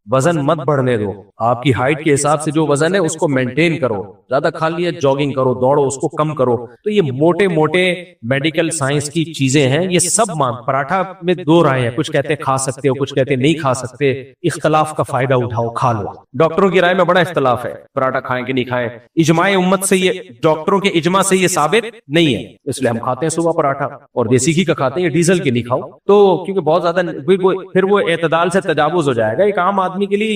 وزن مت بڑھنے دو, آپ کی ہائٹ کے حساب سے جو وزن ہے اس کو مینٹین کرو, زیادہ کھا لیا جاگنگ کرو, دوڑو, اس کو کم کرو. تو یہ موٹے موٹے میڈیکل سائنس کی چیزیں ہیں, یہ سب پراٹھا میں دو رائے ہیں, کچھ کہتے ہیں کھا سکتے ہو, کچھ کہتے ہیں نہیں کھا سکتے. اختلاف کا فائدہ اٹھاؤ, کھا لو. ڈاکٹروں کی رائے میں بڑا اختلاف ہے, پراٹھا کھائیں کہ نہیں کھائیں. اجماع امت سے یہ, ڈاکٹروں کے اجماع سے یہ ثابت نہیں ہے, اس لیے ہم کھاتے ہیں صبح پراٹھا, اور دیسی گھی کا کھاتے ہیں, یہ ڈیزل کے نہیں کھاؤ. تو کیونکہ بہت زیادہ پھر وہ اعتدال سے تجاوز ہو جائے گا. ایک عام آدمی کے لیے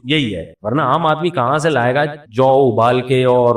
یہی ہے, ورنہ عام آدمی کہاں سے لائے گا جو ابال کے اور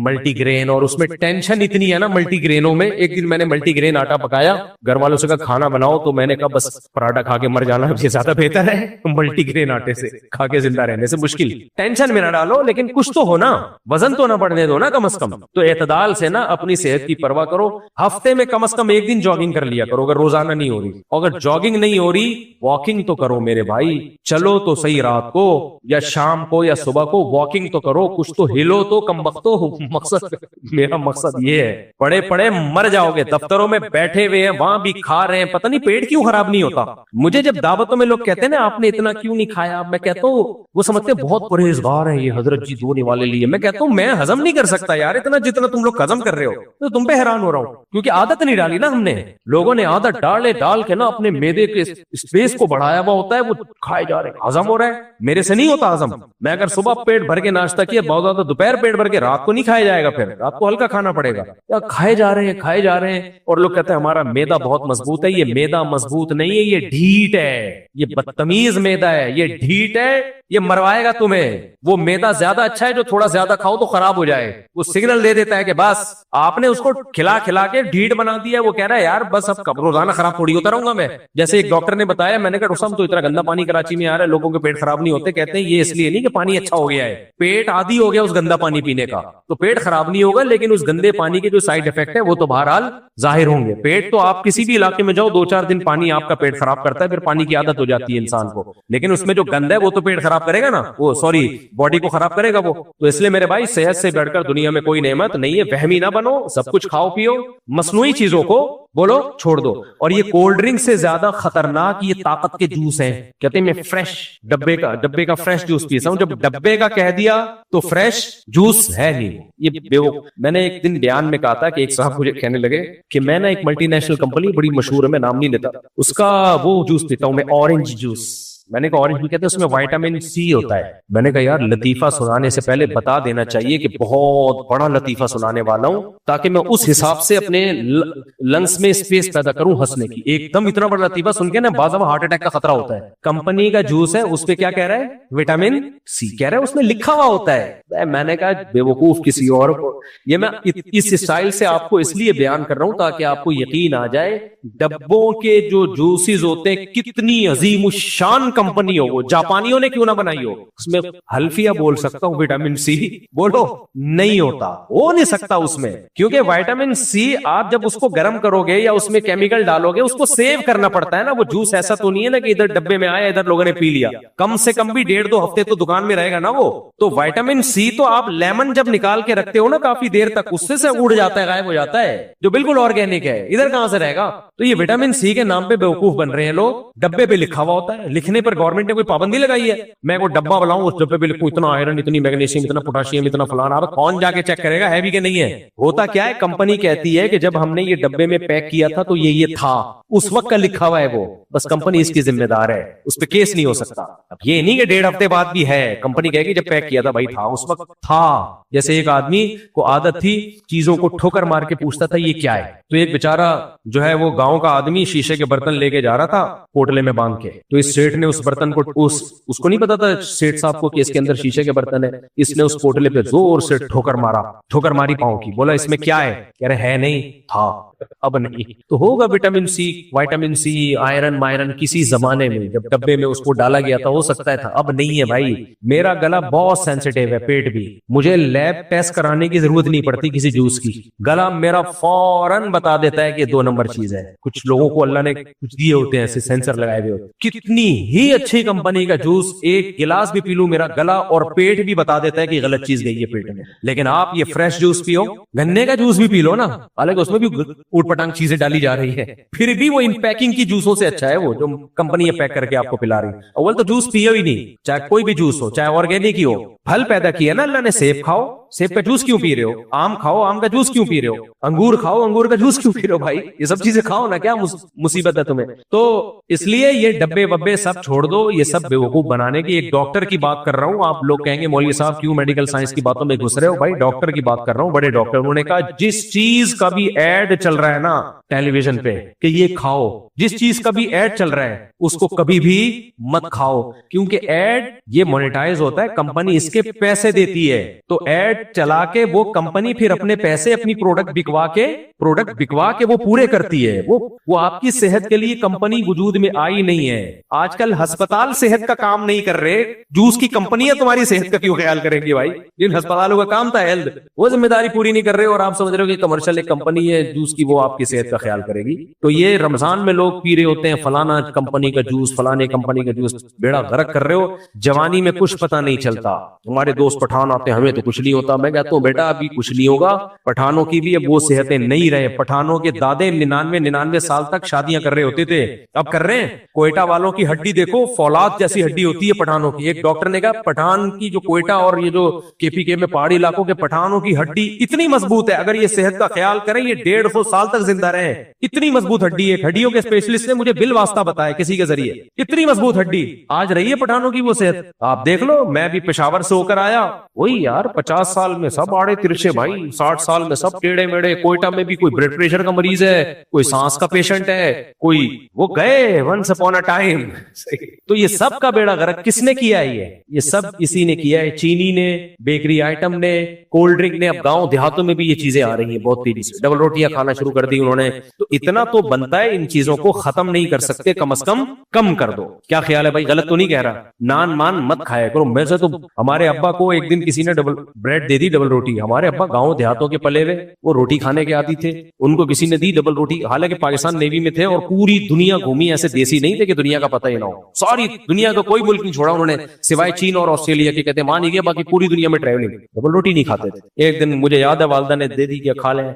ملٹی گرین, اور اس میں ٹینشن اتنی ہے نا ملٹی گرینوں میں. ایک دن میں نے ملٹی گرین آٹا پکایا, گھر والوں سے کہا کھانا بناؤ, تو میں نے کہا بس پراٹھا کھا کے مر جانا یہ زیادہ بہتر ہے ملٹی گرین آٹے سے کھا کے زندہ رہنے سے. مشکل ٹینشن میں نہ ڈالو, لیکن کچھ تو ہونا, وزن تو نہ بڑھنے دو نا کم از کم. تو اعتدال سے نا اپنی صحت کی پرواہ کرو. ہفتے میں کم از کم ایک دن جاگنگ کر لیا کرو, اگر روزانہ نہیں ہو رہی. اگر جاگنگ نہیں ہو رہی, واکنگ تو کرو میرے بھائی. چلو تو صحیح, رات کو یا شام کو یا صبح کو واکنگ تو کرو, کچھ تو ہلو تو کم وقتو. مقصد میرا مقصد یہ ہے, پڑے پڑے مر جاؤ گے. دفتروں میں بیٹھے ہوئے ہیں, وہاں بھی کھا رہے ہیں, پتہ نہیں پیٹ کیوں خراب نہیں ہوتا. مجھے جب دعوتوں میں لوگ کہتے ہیں نا آپ نے اتنا کیوں نہیں کھایا, میں کہتا ہوں وہ سمجھتے بہت پرہیزگار ہیں یہ حضرت جی دھونے والے لیے. میں کہتا ہوں میں ہضم نہیں کر سکتا یار اتنا جتنا تم لوگ ہضم کر رہے ہو. تو تم پہ حیران ہو رہا ہوں, کیونکہ عادت نہیں ڈالی نا ہم نے. لوگوں نے عادت ڈال کے نا اپنے معدے کے اسپیس کو بڑھایا ہوا ہوتا ہے, وہ کھائے جا رہے ہیں, ہضم ہو رہا ہے. میرے سے نہیں ہوتا ہضم. میں اگر صبح پیٹ بھر کے ناشتہ کیا, بہت زیادہ دوپہر پیٹ بھر کے, رات کو نہیں کھایا جائے گا, پھر رات کو ہلکا کھانا پڑے گا. کھائے جا رہے ہیں. اور لوگ کہتے ہیں ہمارا میدا بہت مضبوط ہے. یہ میدا مضبوط نہیں ہے, یہ ڈھیٹ ہے, یہ بدتمیز میدا ہے, یہ ڈھیٹ ہے, یہ مروائے گا تمہیں. وہ میدا زیادہ اچھا ہے جو تھوڑا زیادہ کھاؤ تو خراب ہو جائے. وہ سگنل دے دیتا ہے کہ بس آپ نے اس کو کھلا کے ڈھیٹ بنا دیا. وہ کہہ رہا ہے یار بس اب روزانہ خراب تھوڑی ہوتا رہوں گا میں. جیسے ایک ڈاکٹر نے بتایا, میں نے کہا رسم تو اتنا گندا پانی کراچی میں آ رہا ہے, لوگوں کے پیٹ خراب نہیں ہوتے. کہتے ہیں یہ اس لیے نہیں کہ پانی اچھا ہو گیا ہے, پیٹ عادی ہو گیا اس گندا پانی پینے کا, تو پیٹ خراب نہیں ہوگا, لیکن اس گندے پانی کے جو سائیڈ افیکٹ ہے وہ تو بہرحال ظاہر ہوں گے. پیٹ تو آپ کسی بھی علاقے میں جاؤ, 2-4 دن پانی آپ کا پیٹ خراب کرتا ہے, پھر پانی کی عادت ہو جاتی ہے انسان کو, لیکن اس میں جو گند ہے وہ تو پیٹ خراب کرے گا نا, وہ سوری باڈی کو خراب کرے گا وہ. تو اس لیے میرے بھائی صحت سے بڑھ کر دنیا میں کوئی نعمت نہیں ہے. وہمی نہ بنو, سب کچھ کھاؤ پیو, مصنوعی چیزوں کو بولو چھوڑ دو. اور یہ کولڈ ڈرنک سے زیادہ خطرناک یہ طاقت کے جوس ہیں. کہتے ہیں میں فریش ڈبے کا فریش جوس پیتا ہوں. جب ڈبے کا کہہ دیا تو فریش جوس ہے نہیں. یہ میں نے ایک دن بیان میں کہا تھا کہ ایک صاحب مجھے کہنے لگے کہ میں نا ایک ملٹی نیشنل کمپنی بڑی مشہور ہے, میں نام نہیں لیتا, اس کا وہ جوس پیتا ہوں میں, اورنج جوس. میں نے کہا اورنج بھی کہتے ہیں, اس میں وائٹامن سی ہوتا ہے. میں نے کہا یار لطیفہ سنانے سے پہلے بتا دینا چاہیے کہ بہت بڑا لطیفہ سنانے والا ہوں, تاکہ میں اس حساب سے اپنے لنگس میں اسپیس پیدا کروں ہنسنے کی. ایک دم اتنا بڑا لطیفہ سن کے نا بعض دفعہ ہارٹ اٹیک کا خطرہ ہوتا ہے. کمپنی کا جوس ہے, اس پہ کیا کہہ رہا ہے, وٹامن سی کہہ رہا ہے, اس میں لکھا ہوا ہوتا ہے. میں نے کہا بے وقوف کسی اور کو. یہ میں اس اسٹائل سے آپ کو اس لیے بیان کر رہا ہوں تاکہ آپ کو یقین آ جائے ڈبوں کے جو جوسز ہوتے ہیں کتنی عظیم الشان کمپنی ہو, وہ جاپانیوں نے کیوں نہ بنائی ہو. اس میں حلفیہ بول سکتا ہوں وٹامن سی بولو, نہیں ہوتا, ہو نہیں سکتا اس میں, کیونکہ وٹامن سی آپ جب اس کو گرم کرو گے یا اس میں کیمیکل ڈالو گے, اس کو سیو کرنا پڑتا ہے نا. وہ جوس ایسا تو نہیں ہے نا کہ ادھر ڈبے میں آیا ادھر لوگوں نے پی لیا, کم سے کم بھی 1.5-2 ہفتے تو دکان میں رہے گا نا وہ. تو وٹامن سی تو آپ لیمن جب نکال کے رکھتے ہو نا کافی دیر تک, اس سے اڑ جاتا ہے, غائب ہو جاتا ہے, جو بالکل آرگینک ہے. ادھر کہاں سے رہے گا. تو یہ وٹامن سی کے نام پہ بیوقوف بن رہے ہیں لوگ. ڈبے پہ لکھا ہوا ہوتا ہے, لکھنے پر گورنمنٹ نے کوئی پابندی لگائی ہے. میں کوئی ڈبہ بلاؤں اس ڈبے پہ لکھوں اتنا آئرن, اتنی میگنیشیم, اتنا پوٹاشیم, اتنا فلانا, اب کون جا کے چیک کرے گا ہے بھی کہ نہیں ہے. ہوتا کیا ہے, کمپنی کہتی ہے کہ جب ہم نے یہ ڈبے میں پیک کیا تھا تو یہ تھا, اس وقت کا لکھا ہوا ہے وہ, بس کمپنی اس کی ذمہ دار ہے, اس پہ کیس نہیں ہو سکتا. اب یہ نہیں کہ 1.5 ہفتے بعد بھی ہے, کمپنی کہے گی جب پیک کیا تھا بھائی تھا, اس وقت تھا. جیسے ایک آدمی کو عادت تھی چیزوں کو ٹھوکر مار کے پوچھتا تھا یہ کیا ہے, تو ایک بیچارہ جو ہے وہ گاؤں کا آدمی شیشے کے برتن لے کے جا رہا تھا پوٹلے میں باندھ کے, تو اس سیٹ نے اس برتن کو اس کو نہیں پتا تھا سیٹ صاحب کو کہ اس کے اندر شیشے کے برتن ہے. اس نے اس پوٹلے پہ زور سے ٹھوکر ماری پاؤں کی, بولا اس میں کیا ہے, کہہ رہے ہے نہیں, تھا اب نہیں. تو ہوگا vitamin C, vitamin C, iron مائرن کسی زمانے میں جب ڈبے میں اس کو ڈالا گیا تھا ہو سکتا تھا, اب نہیں ہے بھائی. میرا گلا بہت سینسیٹیو ہے, پیٹ بھی, مجھے لیب ٹیسٹ کرانے کی ضرورت نہیں پڑتی کسی جوس کی. گلا میرا فوراً بتا دیتا ہے کہ 2 نمبر چیز ہے. کچھ لوگوں کو اللہ نے کچھ دیے ہوتے ہیں ایسے سینسر لگائے ہوئے ہوتے, کتنی ہی اچھی کمپنی کا جوس ایک گلاس بھی پی لوں میرا گلا اور پیٹ بھی بتا دیتا ہے کہ غلط چیز گئی ہے پیٹ میں. لیکن آپ یہ فریش جوس پیو, گنے کا جوس بھی پی لو نا, حالانکہ اس میں بھی اوٹ پٹانگ چیزیں ڈالی جا رہی ہے, پھر بھی وہ ان پیکنگ کی جوسوں سے اچھا ہے وہ جو کمپنی پیک کر کے آپ کو پلا رہی. اول تو جوس پیو ہی نہیں, چاہے کوئی بھی جوس ہو, چاہے آرگینک ہی ہو. پھل پیدا کیا نا اللہ نے, سیب کھاؤ, سیب کا جوس کیوں پی رہے ہو؟ آم کھاؤ, آم کا جوس کیوں پی رہے ہو؟ انگور کھاؤ, انگور کا جوس کیوں پی رہے ہو بھائی؟ یہ سب چیزیں کھاؤ نا, کیا مصیبت ہے تمہیں؟ تو اس لیے یہ ڈبے وبے سب چھوڑ دو, یہ سب بیوقوف بنانے کی. ایک ڈاکٹر کی بات کر رہا ہوں, آپ لوگ کہیں گے مولوی صاحب کیوں میڈیکل سائنس کی باتوں میں گھس رہے ہو؟ بھائی ڈاکٹر کی بات کر رہا ہوں, بڑے ڈاکٹر, انہوں نے کہا جس چیز کا بھی ایڈ چل رہا ہے نا ٹیلی ویژن پہ کہ یہ کھاؤ, جس چیز کا بھی ایڈ چل رہا ہے اس کو کبھی بھی مت کھاؤ, کیونکہ ایڈ یہ مونیٹائز ہوتا ہے, کمپنی اس کے پیسے دیتی ہے, تو ایڈ چلا کے وہ کمپنی پھر اپنے پیسے اپنی پروڈکٹ بکوا کے وہ پورے کرتی ہے. وہ آپ کی صحت کے لیے کمپنی وجود میں آئی نہیں ہے. آج کل ہسپتال صحت کا کام نہیں کر رہے, جوس کی کمپنیاں تمہاری صحت کا کیوں خیال کریں گی بھائی؟ جن ہسپتالوں کا کام تھا ہیلتھ, وہ ذمہ داری پوری نہیں کر رہے, اور آپ سمجھ رہے ہو کہ کمرشل ایک کمپنی ہے جوس کی, وہ آپ کی صحت کا خیال کرے گی. تو یہ رمضان میں لوگ پی رہے ہوتے ہیں فلانا کمپنی کا جوس, فلانے کمپنی کا جوس, بیڑا غرق کر رہے ہو. جوانی میں کچھ پتہ نہیں چلتا. ہمارے دوست پٹھان آتے ہیں, ہمیں تو کچھ نہیں ہوتا. میں کہتا ہوں بیٹا ابھی کچھ نہیں ہوگا, پٹھانوں کی بھی اب وہ صحتیں نہیں رہے. پٹھانوں کے دادے 99 سال تک شادیاں کر رہے ہوتے تھے, اب کر رہے ہیں. کوئٹہ والوں کی ہڈی دیکھو, فولاد جیسی ہڈی ہوتی ہے پٹھانوں کی. ایک ڈاکٹر نے کہا پٹھان کی جو کوئٹہ اور یہ جو KPK میں پہاڑی علاقوں کے پٹھانوں کی ہڈی اتنی مضبوط ہے, اگر یہ صحت کا خیال کریں یہ 150 سال تک زندہ رہے. اتنی مضبوط ہڈی ہے. ہڈیوں کے اسپیشلسٹ نے مجھے بل واسطہ بتایا کسی کے ذریعے, اتنی مضبوط ہڈی آج رہی ہے پٹھانوں کی وہ صحت. آپ دیکھ لو, میں بھی پشاور سے ہو کر آیا, وہی یار 50 سال میں سب آڑے ترچے بھائی, 60 سال میں سب ٹیڑے میڑے. کوئٹہ میں بھی کوئی بلڈ پریشر کا مریض ہے, کوئی سانس کا پیشنٹ ہے, کوئی وہ گئے ونس اپون اے ٹائم. تو یہ سب کا بیڑا غرق کس نے کیا ہے؟ یہ سب اسی نے کیا ہے, چینی نے, بیکری آئٹم نے, کولڈ ڈرنک نے. اب گاؤں دیہاتوں میں بھی یہ چیزیں آ رہی ہیں بہت تیزی سے, ڈبل روٹیاں کھانا شروع کر دی انہوں نے. تو اتنا تو بنتا ہے, ان چیزوں کو ختم نہیں کر سکتے, کم از کم کر دو. کیا خیال ہے بھائی؟ غلط تو نہیں کہہ رہا. نان مان مت کھایا کرو. میں سے تو ہمارے ابا کو ایک دن کسی نے ڈبل بریڈ دے دی, ڈبل روٹی. ہمارے ابا گاؤں دیہاتوں کے پلے ہوئے, وہ روٹی کھانے کے عادی تھے, ان کو کسی نے دی ڈبل روٹی. حالانکہ پاکستان نیوی میں تھے اور پوری دنیا گھومی, ایسے دیسی نہیں تھے کہ دنیا کا پتہ ہی نہ ہو. ساری دنیا کا کوئی ملک نہیں چھوڑا انہوں نے سوائے چین اور آسٹریلیا کے. کہتے مان ہی گیا, باقی پوری دنیا میں ٹریولنگ, ڈبل روٹی نہیں کھاتے تھے. ایک دن مجھے یاد ہے والدہ نے دے دی کہ کھا لیں.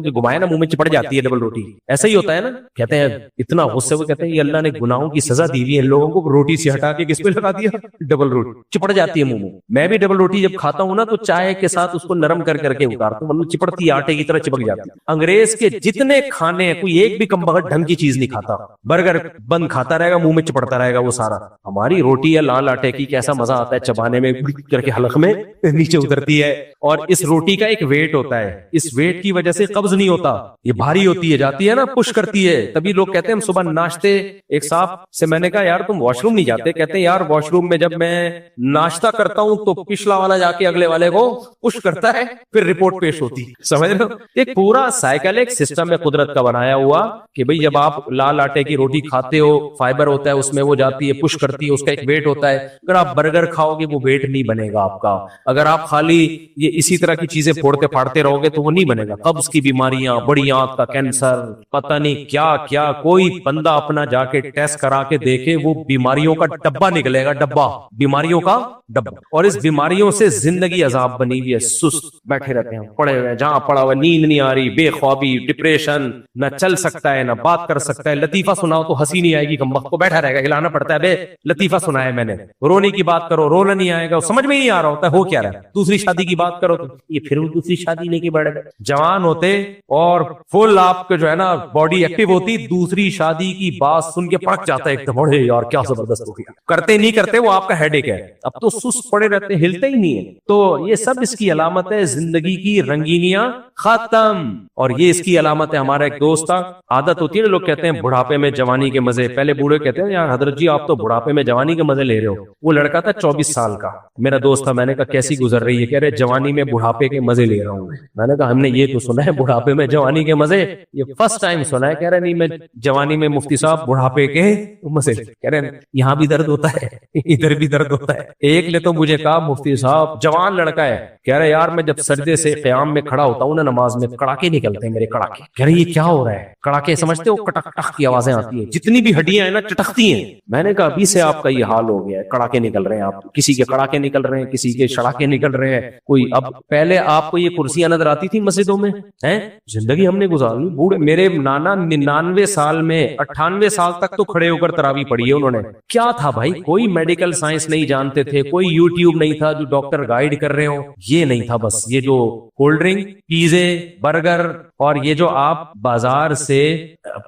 گھمایا نا منہ میں چپڑ جاتی ہے ڈبل روٹی, ایسا ہی ہوتا ہے نا. کہتے ہیں اتنا غصے وہ کہتے ہیں یہ اللہ نے گناہوں کی سزا دی ہوئی ہے لوگوں کو, روٹی سے ہٹا کے کس پہ لگا دیا, ڈبل روٹی. چپڑ جاتی ہے منہ میں. میں بھی ڈبل روٹی جب کھاتا ہوں نا تو چائے کے ساتھ اس کو نرم کر کے اتارتا ہوں, مطلب چپڑتی آٹے کی طرح چپک جاتی ہے. انگریز کے جتنے کھانے ہیں کوئی ایک بھی کم بغیر ڈھنگ کی چیز نہیں کھاتا. برگر بند کھاتا رہے گا, منہ میں چپڑتا رہے گا وہ سارا. ہماری روٹی ہے لال آٹے کی, کیسا مزہ آتا ہے چبانے میں, کر کے حلق میں نیچے اترتی ہے. اور اس روٹی کا ایک ویٹ ہوتا ہے, اس ویٹ کی وجہ سے قبض نہیں ہوتا, یہ بھاری ہوتی ہے, جاتی ہے نا, پش کرتی ہے. تبھی لوگ کہتے ہیں ہم صبح ناشتے, ایک صاحب سے میں نے کہا یار تم واش روم نہیں جاتے؟ کہتے ہیں یار واش روم میں جب میں ناشتہ کرتا ہوں تو پچھلا والا جا کے اگلے والے کو پش کرتا ہے, پھر رپورٹ پیش ہوتی. سمجھ رہے ہو؟ ایک پورا سائیکل, ایک سسٹم ہے قدرت کا بنایا ہوا کہ بھئی جب آپ لال آٹے کی روٹی کھاتے ہو, فائبر ہوتا ہے اس میں, وہ جاتی ہے پش کرتی ہے, اس کا ایک ویٹ ہوتا ہے. اگر آپ برگر کھاؤ گے وہ ویٹ نہیں بنے گا آپ کا. اگر آپ خالی یہ اسی طرح کی چیزیں پھوڑتے پھاڑتے رہو گے تو وہ نہیں بنے گا. قبض کی بیماریاں, بڑی آنت کا کینسر, پتہ نہیں کیا کیا. کوئی بندہ اپنا جا کے ٹیسٹ کرا کے دیکھے, وہ بیماریوں کا ڈبہ نکلے گا, ڈبہ, بیماریوں کا ڈبہ. اور اس بیماریوں سے زندگی عذاب بنی ہوئی ہے. سست بیٹھے رہتے ہیں, پڑے ہوئے, جہاں پڑا ہوا, نیند نہیں آ رہی, بے خوابی, ڈپریشن, نہ چل سکتا ہے نہ بات کر سکتا ہے. لطیفہ سناؤ تو ہنسی نہیں آئے گی, کم وقت کو بیٹھا رہے گا, ہلانا پڑتا ہے, بے لطیفہ سنایا میں نے. رونے کی بات کرو, رونا نہیں آئے گا, سمجھ میں نہیں آ رہا ہوتا ہے ہو کیا رہا ہے. دوسری شادی کی بات کرو تو یہ پھر وہ دوسری شادی لے کے بیٹھ گئے. جوان ہوتے اور فل آپ کے جو ہے نا باڈی ایکٹیو ہوتی, دوسری شادی کی بات سن کے پڑک جاتا ہے ایک دم, اڑے یار کیا زبردست ہو گیا. کرتے نہیں کرتے وہ آپ کا ہیڈ ایک ہے. اب تو سست پڑے رہتے, ہلتے ہی نہیں ہے. تو یہ سب اس کی علامت ہے, زندگی کی رنگینیاں ختم. اور یہ اس کی علامت ہے. ہمارا ایک دوست تھا, عادت ہوتی ہے نا, لوگ کہتے ہیں بڑھاپے میں جوانی کے مزے. پہلے بوڑھے کہتے ہیں یار حضرت جی آپ تو بڑھاپے میں جوانی کے مزے لے رہے ہو. وہ لڑکا تھا 24 سال کا, میرا دوست تھا. میں نے کہا کیسی گزر رہی ہے؟ کہہ رہے جوانی میں بڑھاپے کے مزے لے رہا ہوں. میں نے کہا ہم نے یہ تو سنا ہے بڑھاپے میں جوانی کے مزے, یہ فرسٹ ٹائم سنا ہے. کہہ رہے نہیں میں جوانی میں مفتی صاحب بڑھاپے کے مزے. کہہ رہے یہاں بھی درد ہوتا ہے, ادھر بھی درد ہوتا ہے. ایک نے تو مجھے کہا مفتی صاحب, جوان لڑکا ہے, کہہ رہے یار میں جب سجدے سے قیام میں کھڑا ہوتا ہوں نا نماز میں, کڑاکے نکلتے ہیں میرے, کڑاکے. کہہ رہے یہ کیا ہو رہا ہے؟ کڑاکے سمجھتے ہو, کٹک ٹک کی آوازیں آتی ہیں, جتنی بھی ہڈیاں ہیں نا چٹکتی ہیں. میں نے کہا ابھی سے آپ کا یہ حال ہو گیا ہے, کڑاکے نکل رہے ہیں آپ, کسی کے کڑاکے نکل رہے ہیں, کسی کے شڑاکے نکل رہے ہیں. کوئی اب پہلے آپ کو یہ کرسیاں نظر آتی تھی مسجدوں میں, ہیں زندگی ہم نے گزار نہیں, بوڑھے میرے نانا 99 سال میں 98 سال تک تو کھڑے ہو کر تراویح پڑھی ہے انہوں نے. کیا تھا بھائی, کوئی میڈیکل سائنس نہیں جانتے تھے, کوئی یوٹیوب نہیں تھا جو ڈاکٹر گائیڈ کر رہے ہو, یہ نہیں تھا. بس یہ جو کولڈ ڈرنک, پیزے, برگر اور یہ جو آپ بازار سے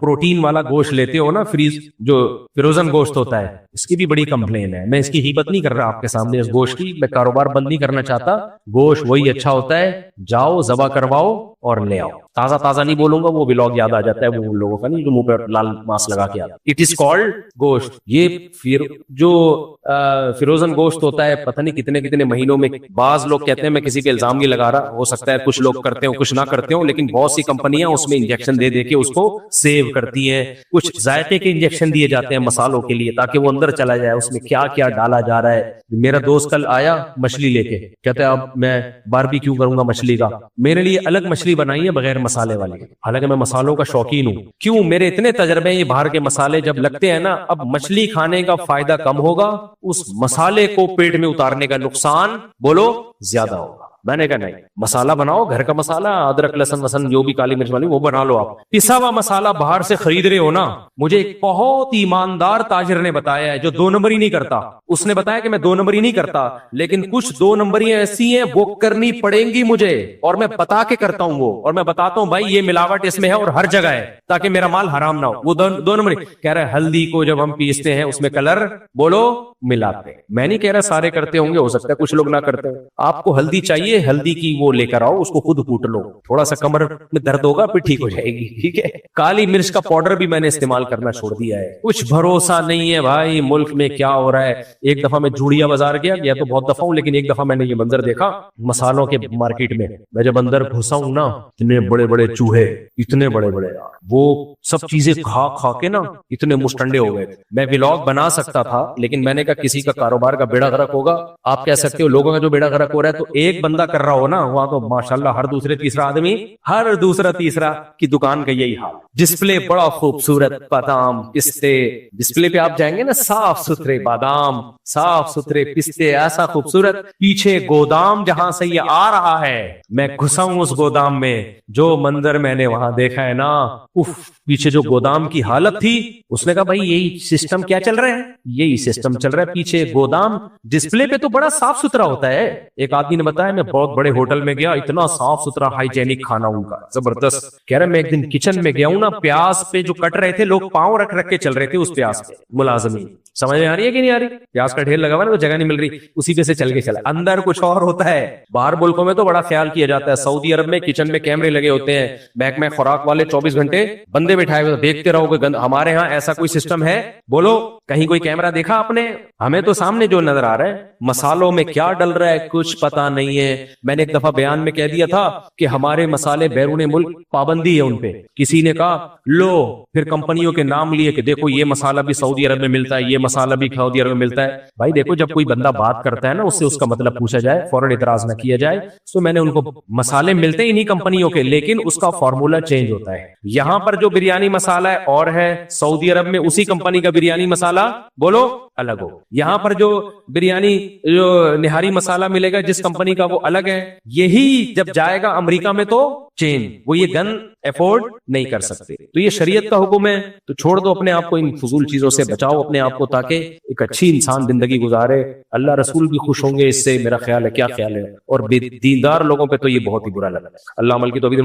پروٹین والا گوشت لیتے ہو نا, جو فروزن گوشت ہوتا ہے, اس کی بھی بڑی کمپلین ہے. میں اس کی غیبت نہیں کر رہا آپ کے سامنے اس گوشت کی, میں کاروبار بند نہیں کرنا چاہتا. گوشت وہی اچھا ہوتا ہے, جاؤ ذبح کرواؤ اور لے آؤ. تازہ تازہ نہیں بولوں گا, وہ ولاگ یاد آ جاتا ہے وہ لوگوں کا نہیں جو منہ پہ لال ماسک لگا کے آتا. اٹ از کالڈ گوشت. یہ پھر جو فروزن گوشت ہوتا ہے پتہ نہیں کتنے کتنے مہینوں میں, بعض لوگ کہتے ہیں, میں کسی پہ الزام نہیں لگا رہا, ہو سکتا ہے کچھ لوگ کرتے ہوں کچھ نہ کرتے ہوں, لیکن بہت سی کمپنیاں اس میں انجیکشن دے دے کے اس کو سیو کرتی ہیں. کچھ ذائقے کے انجیکشن دیے جاتے ہیں مسالوں کے لیے تاکہ وہ اندر چلا جائے, اس میں کیا کیا ڈالا جا رہا ہے. میرا دوست کل آیا مچھلی لے کے, کہتا ہے اب میں باربیکیو کروں گا مچھلی کا. میرے لیے الگ مچھلی بنائی ہے بغیر مسالے والی, حالانکہ میں مسالوں کا شوقین ہوں. کیوں, میرے اتنے تجربے ہیں, یہ باہر کے مسالے جب لگتے ہیں نا, اب مچھلی کھانے کا فائدہ کم ہوگا, اس مسالے کو پیٹ میں اتارنے کا نقصان بولو زیادہ ہوگا. میں نے کہا نہیں, مسالہ بناؤ گھر کا مسالہ, ادرک لہسن وسن جو بھی کالی مرچ والی وہ بنا لو. آپ پسا ہوا مسالہ باہر سے خرید رہے ہو نا, مجھے ایک بہت ایماندار تاجر نے بتایا ہے جو 2 نمبری نہیں کرتا, اس نے بتایا کہ میں 2 نمبری نہیں کرتا, لیکن کچھ 2 نمبریاں ایسی ہیں وہ کرنی پڑیں گی مجھے, اور میں بتا کے کرتا ہوں وہ, اور میں بتاتا ہوں بھائی یہ ملاوٹ اس میں ہے اور ہر جگہ ہے تاکہ میرا مال حرام نہ ہو. وہ 2 نمبری کہہ رہا ہے ہلدی کو جب ہم پیستے ہیں اس میں کلر بولو ملاتے. میں نہیں کہہ رہا سارے کرتے ہوں گے, ہو سکتا ہے کچھ لوگ نہ کرتے. آپ کو ہلدی چاہیے, ہلدی کی وہ لے کر آؤ, اس کو خود کوٹ لو, تھوڑا سا کمر میں درد ہوگا پھر ٹھیک ہو جائے گی, ٹھیک ہے. کالی مرچ کا پاؤڈر بھی میں نے استعمال کرنا چھوڑ دیا ہے. کچھ بھروسہ نہیں ہے بھائی ملک میں کیا ہو رہا ہے. ایک دفعہ میں جوڑیا بازار گیا تو بہت دفعہ ہوں, لیکن ایک دفعہ میں نے یہ منظر دیکھا مسالوں کے مارکیٹ میں. میں جب اندر گھسا ہوں نا, اتنے بڑے بڑے چوہے, اتنے بڑے بڑے, وہ سب چیزیں کھا کھا کے نا اتنے مشٹنڈے ہو گئے. میں ولاگ بنا سکتا تھا, لیکن میں نے کہا کسی کا کاروبار کا بیڑا غرق ہوگا. آپ کہہ سکتے ہو لوگوں کا جو بیڑا غرق ہو رہا ہے, تو ایک بندہ کر رہا ہو نا, وہاں تو ماشاءاللہ ہر دوسرے تیسرا آدمی, ہر دوسرا تیسرا کی دکان کا یہی حال. ڈسپلے بڑا خوبصورت, بادام پستے, ڈسپلے پہ آپ جائیں گے نا, صاف ستھرے بادام, صاف ستھرے پستے, ایسا خوبصورت. پیچھے گودام جہاں سے یہ آ رہا ہے, میں گھسا ہوں اس گودام میں, جو منظر میں نے وہاں دیکھا ہے نا, پیچھے جو گودام کی حالت تھی. اس نے کہا بھائی یہی سسٹم کیا چل رہا ہے, یہی سسٹم چل رہا ہے. پیچھے گودام, ڈسپلے پہ تو بڑا صاف ستھرا ہوتا ہے. ایک آدمی نے بتایا میں بہت بڑے ہوٹل میں گیا, اتنا صاف ستھرا ہائیجینک کھانا ان کا زبردست. کہہ رہا میں ایک دن کچن میں گیا ہوں نا, پیاز پہ جو کٹ رہے تھے لوگ پاؤں رکھ رکھ کے چل رہے تھے اس پیاز پہ, ملازمین. سمجھ میں آ رہی ہے کہ نہیں آ رہی؟ پیاز کا ڈھیر لگا ہوا نا, تو جگہ نہیں مل رہی, اسی پہ سے چل کے چلا. اندر کچھ اور ہوتا ہے. باہر ملکوں میں تو بڑا خیال کیا جاتا ہے. سعودی عرب میں کچن میں کیمرے لگے ہوتے ہیں, بیک میں خوراک والے 24 گھنٹے بندے بٹھائے ہوئے, دیکھتے رہو گے. ہمارے ہاں ایسا کوئی سسٹم ہے بولو, کہیں کوئی کیمرہ دیکھا آپ نے؟ ہمیں تو سامنے جو نظر آ رہا ہے, مسالوں میں کیا ڈل رہا ہے کچھ پتا نہیں ہے. میں نے ایک دفعہ بیان میں کہہ دیا تھا کہ ہمارے مسالے بیرون ملک پابندی ہے ان پہ. کسی نے کہا لو, پھر کمپنیوں کے نام لیے کہ دیکھو یہ مسالہ بھی سعودی عرب میں ملتا ہے, یہ مسالہ بھی سعودی عرب میں ملتا ہے. بھائی دیکھو, جب کوئی بندہ بات کرتا ہے نا, اس سے اس کا مطلب پوچھا جائے, فوراً اعتراض نہ کیا جائے. تو میں نے ان کو, مسالے ملتے ہی نہیں کمپنیوں کے, لیکن اس کا فارمولا چینج ہوتا ہے. یہاں پر جو بریانی مسالہ ہے اور ہے, سعودی عرب میں اسی کمپنی کا بریانی مسالہ بولو الگ ہو. یہاں پر جو بریانی جو نہاری مسالہ ملے گا جس کمپنی کا, وہ الگ ہے. یہی جب جائے گا امریکہ میں تو چینج, وہ یہ گن افورڈ نہیں کر سکتے. تو یہ شریعت کا حکم ہے, تو چھوڑ دو اپنے آپ کو ان فضول چیزوں سے, بچاؤ اپنے آپ کو تاکہ ایک اچھی انسان زندگی گزارے. اللہ رسول بھی خوش ہوں گے اس سے, میرا خیال ہے. کیا خیال ہے؟ اور بے دیندار لوگوں پہ تو یہ بہت ہی برا لگا. اللہ عمل کی توفیق.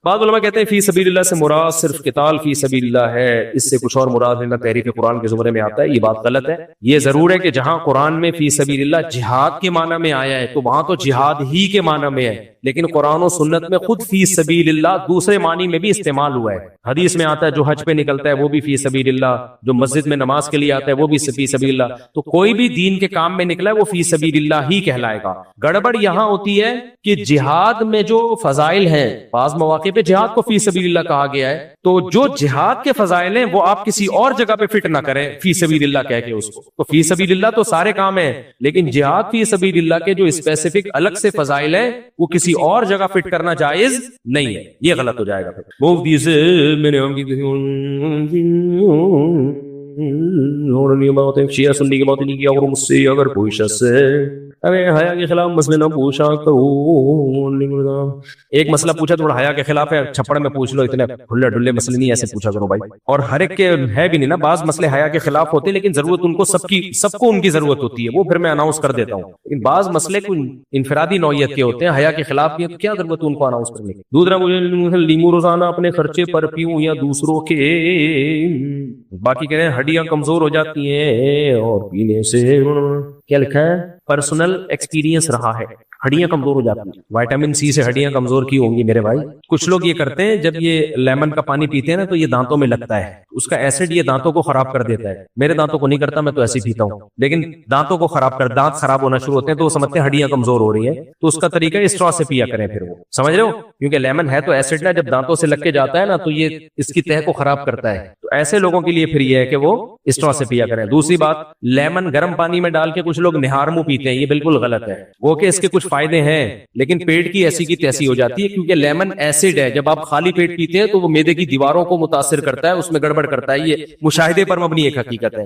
بعض علماء کہتے ہیں فی سبیل اللہ سے مراد صرف قتال فی سبیل اللہ ہے, اس سے کچھ اور مراد ہے. تحریف قرآن کے زمرے میں آتا ہے, یہ بات غلط ہے. یہ ضرور ہے کہ جہاں قرآن میں فی سبیل اللہ جہاد کے معنی میں آیا ہے, تو وہاں تو جہاد ہی کے معنی میں ہے. لیکن قرآن و سنت میں خود فی سبیل اللہ دوسرے معنی میں بھی استعمال ہوا ہے. حدیث میں آتا ہے جو حج پہ نکلتا ہے وہ بھی فی سبیل اللہ, جو مسجد میں نماز کے لیے آتا ہے وہ بھی فی سبیل اللہ. تو کوئی بھی دین کے کام میں نکلا ہے وہ فی سبیل اللہ ہی کہلائے گا. گڑبڑ یہاں ہوتی ہے کہ جہاد میں جو فضائل ہیں, بعض مواقع پہ جہاد کو فی سبیل اللہ کہا گیا ہے, تو جو جہاد کے فضائل ہیں وہ آپ کسی اور جگہ پہ فٹ نہ کریں فی سبیل اللہ کہہ کے اس کو. تو فی سبیل اللہ تو سارے کام ہیں, لیکن جہاد فی سبیل اللہ کے جو اسپیسیفک الگ سے فضائل ہیں وہ کسی اور جگہ فٹ کرنا جائز نہیں ہے. یہ غلط ہو جائے گا. مفتی سے میں نے شیعہ سنی کی بات نہیں کیا, اور مجھ سے اگر کوئی شخص ابے حیا کے خلاف مسئلے نہ پوچھا کرو. ایک مسئلہ پوچھا تھوڑا حیا کے خلاف ہے، چھپڑ میں پوچھ لو، اتنے کھلے ڈلے مسئلے نہیں ایسے پوچھا کرو بھائی. اور ہر ایک کے ہے بھی نہیں نا، بعض مسئلے حیا کے خلاف ہوتے ہیں لیکن ضرورت ان کو سب کو ان کی ضرورت ہوتی ہے، وہ پھر میں اناؤنس کر دیتا ہوں. لیکن بعض مسئلے کو انفرادی نوعیت کے ہوتے ہیں، حیا کے خلاف بھی ہے تو کیا ضرورت ہے ان کو اناؤنس کرنے کی. دوسرا مجھے لیمو روزانہ اپنے خرچے پر پیوں یا دوسروں کے. باقی کہہ رہے ہیں ہڈیاں کمزور ہو جاتی ہیں اور پینے سے کیا لکھا ہے پرسنل ایکسپیرینس رہا ہے، ہڈیاں کمزور ہو جاتی ہیں. وائٹامن سی سے ہڈیاں کمزور کی ہوں گی میرے بھائی. کچھ لوگ یہ کرتے ہیں جب یہ لیمن کا پانی پیتے ہیں نا تو یہ دانتوں میں لگتا ہے، اس کا ایسڈ یہ دانتوں کو خراب کر دیتا ہے. میرے دانتوں کو نہیں کرتا، میں تو ایسے ہی پیتا ہوں، لیکن دانتوں کو دانت خراب ہونا شروع ہوتے ہیں تو وہ سمجھتے ہیں ہڈیاں کمزور ہو رہی ہیں، تو اس کا طریقہ اسٹرا سے پیا کریں. پھر وہ سمجھ رہے ہو، کیونکہ لیمن ہے تو ایسڈ نا، جب دانتوں سے لگ کے جاتا ہے نا تو یہ اس کی تہ کو خراب کرتا ہے. تو ایسے لوگوں کے لیے پھر یہ ہے کہ وہ اسٹرا سے پیا کریں. دوسری بات، لیمن گرم پانی میں ڈال کے کچھ لوگ نہار منہ پیتے ہیں، یہ بالکل غلط ہے. وہ کہ اس کے کچھ فائدے ہیں لیکن پیٹ کی ایسی کی تیسی ہو جاتی ہے، کیونکہ لیمن ایسڈ ہے. جب آپ خالی پیٹ پیتے ہیں تو وہ معدے کی دیواروں کو متاثر کرتا ہے، اس میں گڑبڑ کرتا ہے. یہ مشاہدے پر مبنی ایک حقیقت ہے.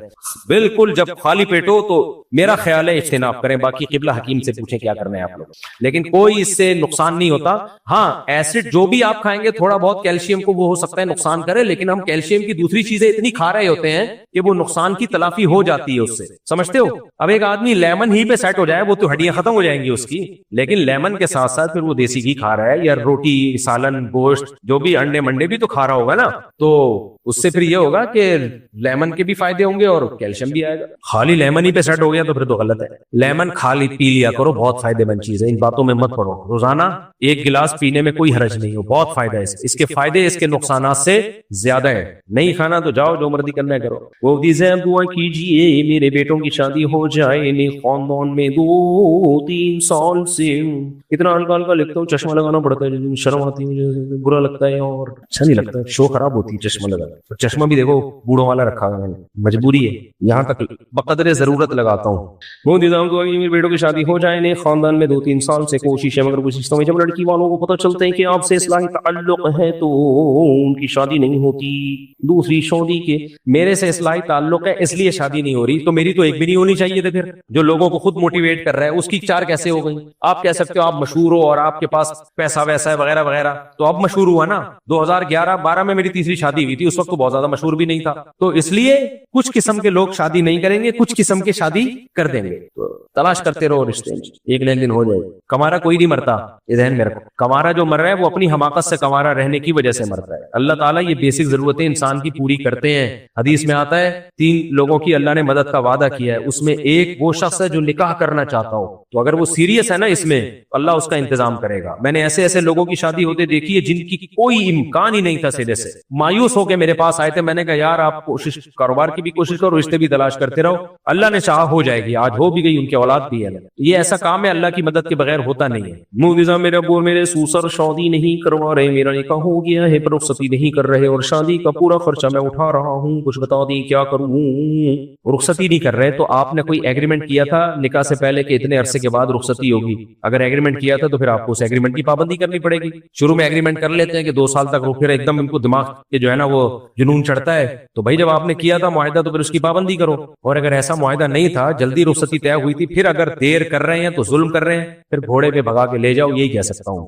بالکل جب خالی پیٹ ہو تو میرا خیال ہے اجتناب کریں. باقی قبلہ حکیم سے پوچھیں کیا کرنا ہے آپ لوگ، لیکن کوئی اس سے نقصان نہیں ہوتا. ہاں ایسڈ جو بھی آپ کھائیں گے تھوڑا بہت کیلشیم کو وہ ہو سکتا ہے نقصان کرے، لیکن ہم کیلشیم کی دوسری چیزیں اتنی کھا رہے ہوتے ہیں کہ وہ نقصان کی تلافی ہو جاتی ہے اس سے. سمجھتے ہو؟ اب ایک آدمی لیمن ہی پہ سیٹ ہو جائے وہ تو ہڈیاں ختم ہو جائیں گی اس کی، لیکن لیمن کے ساتھ ساتھ پھر وہ دیسی گھی کھا رہا ہے یا روٹی سالن گوشت جو بھی انڈے منڈے بھی تو کھا رہا ہوگا نا، تو اس سے پھر یہ ہوگا کہ لیمن کے بھی فائدے ہوں گے اور کیلشیم بھی آئے گا. خالی لیمن ہی پہ سیٹ ہو گیا تو پھر تو غلط ہے. لیمن خالی پی لیا کرو، بہت فائدے مند چیز ہے، ان باتوں میں مت پڑو. روزانہ ایک گلاس پینے میں کوئی حرج نہیں ہو، بہت فائدہ ہے اس کے فائدے اس کے نقصانات سے زیادہ ہے. نہیں کھانا تو جاؤ جو مرضی کرنا ہے کرو. وہ دعا کیجیے میرے بیٹوں کی شادی ہو جائے، خاندان میں 2-3 سال سے. اتنا ہلکا ہلکا لکھتا ہوں، چشمہ لگانا پڑتا ہے، شرم آتی ہے مجھے، برا لگتا ہے اور اچھا نہیں لگتا، شو خراب ہوتی ہے چشمہ لگانا. چشمہ بھی دیکھو بوڑھوں والا رکھا ہے، مجبوری ہے، یہاں تک بقدر ضرورت لگاتا ہوں. وہ نظام تو میرے بیٹوں کی شادی ہو جائے، خاندان میں 2-3 سال سے کوشش ہے، مگر کوشش تو جب لڑکی والوں کو پتہ چلتا ہے کہ آپ سے اصلاحی تعلق ہے تو ان کی شادی نہیں ہوتی. دوسری شادی کے میرے سے اصلاحی تعلق ہے اس لیے شادی نہیں ہو رہی، تو میری تو ایک بھی نہیں ہونی چاہیے تھی. پھر جو لوگوں کو خود موٹیویٹ کر رہا ہے اس کی 4 کیسے ہو گئی؟ آپ کہہ سکتے ہو آپ مشہور ہو اور آپ کے پاس پیسہ ویسا ہے وغیرہ وغیرہ، تو اب مشہور ہوا نا. 2011-12 میں میری تیسری شادی ہوئی تھی، اس وقت تو بہت زیادہ مشہور بھی نہیں تھا. تو اس لیے کچھ قسم کے لوگ شادی نہیں کریں گے، کچھ قسم کے شادی کر دیں گے. تو تلاش کرتے رہو رشتے، ایک نہ ایک دن ہو جائے. کمارا کوئی نہیں مرتا، یہ ذہن میں رکھو. کمارا جو مر رہا ہے وہ اپنی حماقت سے کمارا رہنے کی وجہ سے مرتا ہے. اللہ تعالیٰ یہ بیسک ضرورتیں انسان کی پوری کرتے ہیں. حدیث میں آتا ہے 3 لوگوں کی اللہ نے مدد کا وعدہ کیا ہے، اس میں ایک وہ شخص ہے جو نکاح کرنا چاہتا ہو، تو اگر وہ سیریس ہے نا اس میں اللہ اس کا انتظام کرے گا. میں نے ایسے لوگوں کی شادی ہوتے دیکھی ہے جن کی کوئی امکان ہی نہیں تھا، سیدھے سے مایوس ہو کے میرے پاس آئے تھے. میں نے کہا یار آپ کوشش، کاروبار کی بھی کوشش کرو، رشتے بھی تلاش کرتے رہو، اللہ نے چاہا ہو جائے گی. آج ہو بھی گئی، ان کی اولاد بھی ہے. یہ ایسا کام ہے اللہ کی مدد کے بغیر ہوتا نہیں ہے. موزہ میرے ابو میرے سوسر شادی نہیں کروا رہے، میرا نکاح ہو گیا ہے پر رخصتی نہیں کر رہے اور شادی کا پورا خرچہ میں اٹھا رہا ہوں، کچھ بتا دیں کیا کروں. رخصتی نہیں کر رہے تو آپ نے کوئی ایگریمنٹ کیا تھا نکاح سے پہلے کہ اتنے عرصے کے بعد رخصتی ہوگی؟ اگر ایگریمنٹ کیا تھا تو پھر آپ کو اس ایگریمنٹ کی پابندی کرنی پڑے گی. شروع میں ایگریمنٹ کر لیتے ہیں کہ 2 سال تک پھر ایک دم ان کو دماغ کے جو ہے نا وہ جنون چڑھتا ہے. تو بھائی جب آپ نے کیا تھا معاہدہ تو پھر اس کی پابندی کرو. اور اگر ایسا معاہدہ نہیں تھا، جلدی رخصتی طے ہوئی تھی، پھر اگر دیر کر رہے ہیں تو ظلم کر رہے ہیں، پھر گھوڑے پہ بھگا کے لے جاؤ. یہی کہہ سکتا ہوں.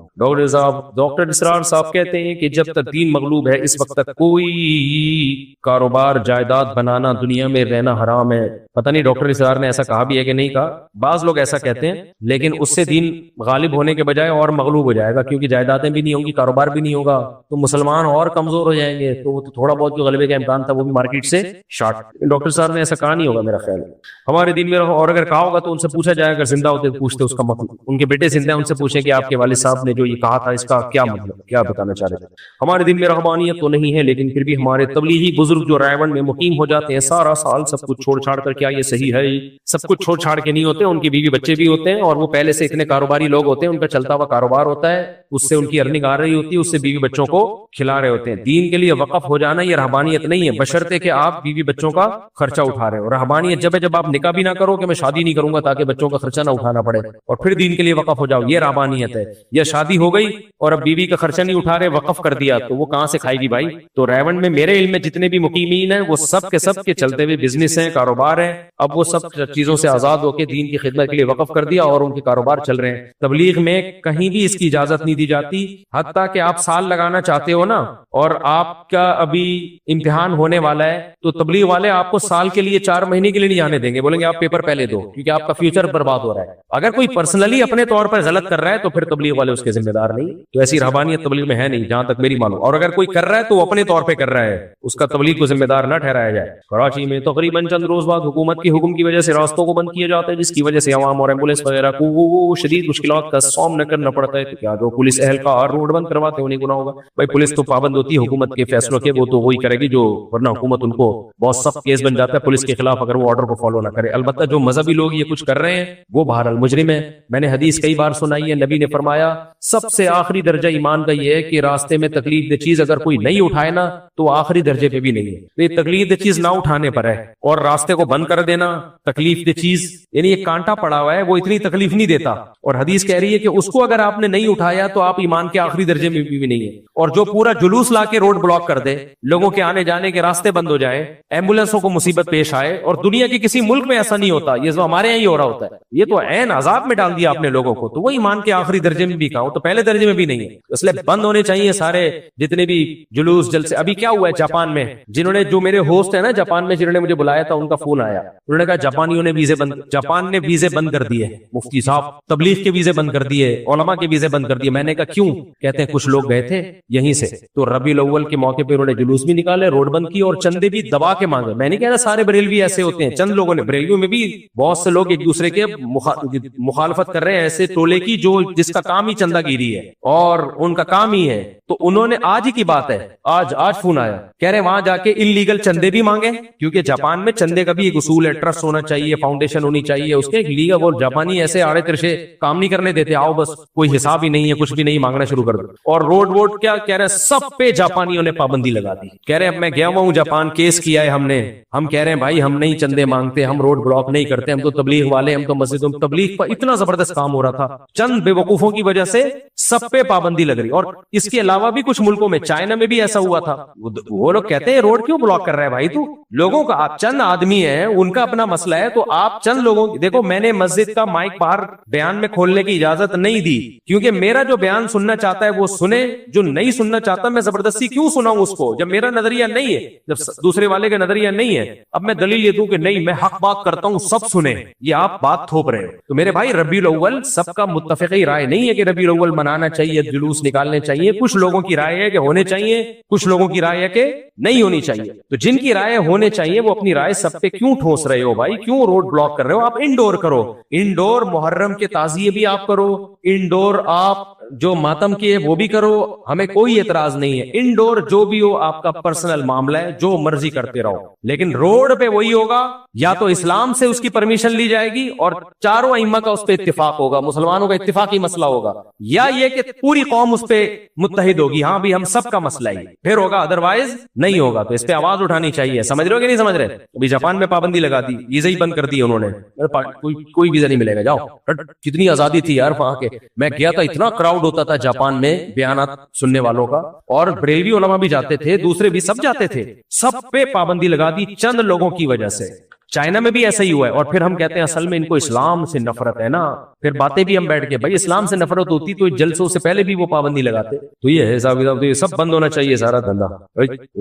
ڈاکٹر اسرار صاحب کہتے ہیں کہ جب تک دین مغلوب ہے اس وقت تک کوئی کاروبار جائیداد بنانا دنیا میں رہنا حرام ہے. پتہ نہیں ڈاکٹر اسرار نے ایسا کہا بھی ہے کہ نہیں کہا، بعض لوگ ایسا کہتے ہیں، لیکن اس سے دین غالب ہونے کے بجائے اور مغلوب ہو جائے گا، کیونکہ جائیدادیں بھی نہیں ہوں گی، کاروبار بھی نہیں ہوگا، تو مسلمان اور کمزور ہو جائیں گے. تو تھوڑا بہت جو غلبے کا امکان تھا وہ بھی مارکیٹ سے شارٹ. ڈاکٹر صاحب نے ایسا کہا نہیں ہوگا میرا خیال ہے. ہمارے دین میں اور اگر کہا ہوگا تو ان سے پوچھا جائے، اگر زندہ ہوتے تو پوچھتے اس کا مطلب. ان کے بیٹے زندہ ہیں، ان سے پوچھیں کہ آپ کے والد صاحب نے جو یہ کہا تھا اس کا کیا مطلب، کیا بتانا چاہ رہے تھے. ہمارے دین میں رہبانیت تو نہیں ہے، لیکن پھر بھی ہمارے تبلیغی بزرگ جو رائے میں مقیم ہو جاتے ہیں سارا سال سب کچھ چھوڑ چھاڑ کر، کیا یہ صحیح ہے؟ سب کچھ چھوڑ چھاڑ کے نہیں ہوتے، ان کی بیوی بچے بھی ہوتے ہیں اور وہ پہلے سے اتنے کاروباری لوگ ہوتے ہیں, ان کا چلتا ہوا کاروبار ہوتا ہے, اس سے ان کی ارننگ آ رہی ہوتی ہے, اس سے بیوی بچوں کو کھلا رہے ہوتے ہیں. دین کے لیے وقف ہو جانا یہ رہبانیت نہیں ہے, بشرطے کہ آپ بیوی بچوں کا خرچہ اٹھا رہے ہو. رہبانیت جب ہے جب آپ نکاح بھی نہ کرو کہ میں شادی نہیں کروں گا تاکہ بچوں کا خرچہ نہ اٹھانا پڑے, اور پھر دین کے لیے وقف ہو جاؤ, یہ رہبانیت ہے. یا شادی ہو گئی اور اب بیوی کا خرچہ نہیں اٹھا رہے, وقف کر دیا, تو وہ کہاں سے کھائے گی بھائی؟ تو ریونڈ میں میرے علم میں جتنے بھی مقیمین ہیں وہ سب کے چلتے ہوئے بزنس ہیں, کاروبار ہیں. اب وہ سب چیزوں سے آزاد ہو کے دین کی خدمت کے لیے وقف کر دیا اور ان کے کاروبار چل رہے ہیں. تبلیغ میں کہیں بھی اس کی اجازت نہیں دی جاتی, حتیٰ کہ آپ سال لگانا چاہتے ہو نا اور آپ کا ابھی امتحان ہونے والا ہے, تو تبلیغ والے آپ کو سال کے لیے 4 مہینے کے لیے نہیں جانے دیں گے, بولیں گے آپ پیپر پہلے دو کیونکہ آپ کا فیوچر برباد ہو رہا ہے. اگر کوئی پرسنلی اپنے طور پر غلط کر رہا ہے تو پھر تبلیغ والے اس کے ذمہ دار نہیں. تو ایسی رہبانیت تبلیغ میں ہے نہیں جہاں تک میری معلوم, اور اگر کوئی کر رہا ہے تو وہ اپنے طور پہ کر رہا ہے, اس کا تبلیغ کو ذمہ دار نہ ٹھہرایا جائے. کراچی میں تقریباً چند روز بعد حکومت کے حکم کی وجہ سے راستوں کو بند کیا جاتا ہے, جس کی وجہ سے عوام اور ایمبولینس وغیرہ کو وہ شدید مشکلات کا سامنا کرنا پڑتا ہے. تو کیا جو پولیس اہلکار روڈ بند کرواتے ہیں انہیں گناہ ہوگا؟ بھائی پولیس تو پابند ہوتی ہے حکومت کے فیصلوں کے, وہ تو وہی کرے گی جو, ورنہ حکومت ان کو بہت سخت کیس بن جاتا ہے پولیس کے خلاف اگر وہ آرڈر کو فالو نہ کرے. البتہ جو مذہبی لوگ یہ کچھ کر رہے ہیں وہ بہرحال مجرم ہے. میں نے حدیث کئی بار سنائی ہے, نبی نے فرمایا سب سے آخری درجہ ایمان کا یہ ہے کہ راستے میں تکلیف دہ چیز اگر کوئی نہیں اٹھائے نا تو آخری درجے پہ بھی نہیں ہے. یہ تکلیف دہ چیز نہ اٹھانے پر ہے, اور راستے کو بند کر دینا تکلیف دہ چیز, یعنی ایک کانٹا پڑا ہوا ہے وہ اتنی تکلیف نہیں دیتا, اور حدیث کہہ رہی ہے کہ اس کو اگر آپ نے نہیں اٹھایا تو آپ ایمان کے آخری درجے میں بھی نہیں ہے. اور جو پورا جلوس لا کے روڈ بلاک کر دے, لوگوں کے آنے جانے کے راستے بند ہو جائے, ایمبولینسوں کو مصیبت پیش آئے, اور دنیا کے کسی ملک میں ایسا نہیں ہوتا, یہ جو ہمارے یہاں ہی ہو رہا ہوتا ہے, یہ تو عین عذاب میں ڈال دیا آپ نے لوگوں کو, تو وہ ایمان کے آخری درجے میں بھی کہا, تو پہلے درجے میں بھی نہیں ہے. اس لیے بند ہونے چاہیے سارے جتنے بھی جلوس جلسے. ابھی کیا ہوا ہے جاپان میں, جنہوں نے, جو میرے ہوسٹ ہیں نا جاپان میں, جنہوں نے مجھے بلایا تھا ان کا فون آیا, انہوں نے کہا جاپانیوں نے ویزے بند, جاپان نے ویزے بند کر دیے, مفتی صاحب تبلیغ کے ویزے بند کر دیے, علماء کے ویزے بند کر دیے. میں نے کہا کیوں؟ کہتے ہیں کچھ لوگ گئے تھے یہیں سے, تو ربیع الاول کے موقع پہ انہوں نے جلوس بھی نکالے, روڈ بند کی, اور چندے بھی دبا کے مانگے. میں نہیں کہہ رہا سارے بریلوی ایسے ہوتے ہیں, چند لوگوں نے, بریلویوں میں بھی بہت سے لوگ ایک دوسرے کے مخالفت کر رہے ہیں ایسے ٹولے کی جو جس کا کام ہی چندہ گیری ہے اور ان کا کام ہی ہے. تو انہوں نے آج ہی کی بات ہے, آج فون آیا, کہہ رہے وہاں جا کے انلیگل چندے بھی مانگے, کیونکہ جاپان میں چندے کا بھی ایک اصول ہے, ٹرسٹ ہونا چاہیے, فاؤنڈیشن ہونی چاہیے, اس کے ایک لیگل. وہ جاپانی ایسے آڑے ترشے کام نہیں کرنے دیتے, آؤ بس کوئی حساب ہی نہیں ہے, کچھ بھی نہیں, مانگنا شروع کر دو. اور روڈ ووڈ کیا کہہ رہے, سب پہ جاپانیوں نے پابندی لگا دی. کہہ رہے اب میں گیا ہوا ہوں جاپان, کیس کیا ہے ہم نے, ہم کہہ رہے ہیں بھائی ہم نہیں چندے مانگتے, ہم روڈ بلاک نہیں کرتے, ہم تو تبلیغ والے, ہم تو مسجدوں میں تبلیغ پر اتنا زبردست کام ہو رہا تھا, چند بے وقوفوں کی وجہ سے سب پہ پابندی لگ رہی. اور اس کے علاوہ بھی کچھ ملکوں میں, چائنا میں بھی ایسا ہوا تھا, وہ لوگ کہتے ہیں روڈ کیوں بلاک کر رہا ہے بھائی تو, لوگوں کا, آپ چند آدمی ہیں, ان کا اپنا مسئلہ ہے, تو آپ چند لوگوں, دیکھو میں نے مسجد کا مائک باہر بیان میں کھولنے کی اجازت نہیں دی, کیونکہ میرا جو بیان سننا چاہتا ہے وہ سنے, جو نہیں سننا چاہتا میں زبردستی کیوں سناؤں اس کو, جب میرا نظریہ نہیں ہے, جب دوسرے والے کا نظریہ نہیں ہے. اب میں دلیل یہ دوں کہ نہیں میں حق بات کرتا ہوں, سب سنیں, یہ آپ بات تھوپ رہے ہو. تو میرے بھائی ربیع الاول سب کا متفقی رائے نہیں ہے کہ ربیع الاول منانا چاہیے, جلوس نکالنے چاہیے. کچھ لوگوں کی رائے ہے کہ ہونے چاہیے, کچھ لوگوں کی رائے ہے کہ نہیں ہونی چاہیے. تو جن کی رائے ہونے چاہیے وہ اپنی رائے سب پہ کیوں ٹھوس رہے ہو بھائی, کیوں روڈ بلاک کر رہے ہو؟ آپ انڈور کرو, انڈور محرم کے تعزیے بھی آپ کرو, انڈور آپ جو ماتم کیے وہ بھی کرو, ہمیں کوئی اعتراض نہیں ہے. انڈور جو بھی ہو آپ کا پرسنل معاملہ ہے, جو مرضی کرتے رہو, لیکن روڈ پہ وہی ہوگا یا تو اسلام سے اس کی پرمیشن لی جائے گی اور چاروں ائمہ کا اس پہ اتفاق ہوگا, مسلمانوں کا اتفاقی مسئلہ ہوگا, یا یہ کہ پوری قوم اس پہ متحد ہوگی, ہاں بھی ہم سب کا مسئلہ ہی پھر ہوگا, ادروائز نہیں ہوگا. تو اس پہ آواز اٹھانی چاہیے. سمجھ رہے ہو کہ نہیں سمجھ رہے؟ ابھی جاپان میں پابندی لگا دی, ویزا ہی بند کر دی انہوں نے, کوئی ویزا نہیں ملے گا, جاؤ. کتنی آزادی تھی یار وہاں کے, میں گیا تھا, اتنا کراؤڈ ہوتا تھا جاپان میں بیانات سننے والوں کا, اور بریلوی علماء بھی جاتے تھے, دوسرے بھی سب جاتے تھے, سب پہ پابندی لگا دی چند لوگوں کی وجہ سے. چائنا میں بھی ایسا ہی ہوا ہے. اور پھر ہم کہتے ہیں اصل میں ان کو اسلام سے نفرت ہے نا, پھر باتیں بھی ہم بیٹھ کے, بھائی اسلام سے نفرت ہوتی تو جلسوں سے پہلے بھی وہ پابندی لگاتے. تو یہ ہے صاحب, یہ سب بند ہونا چاہیے سارا دھندا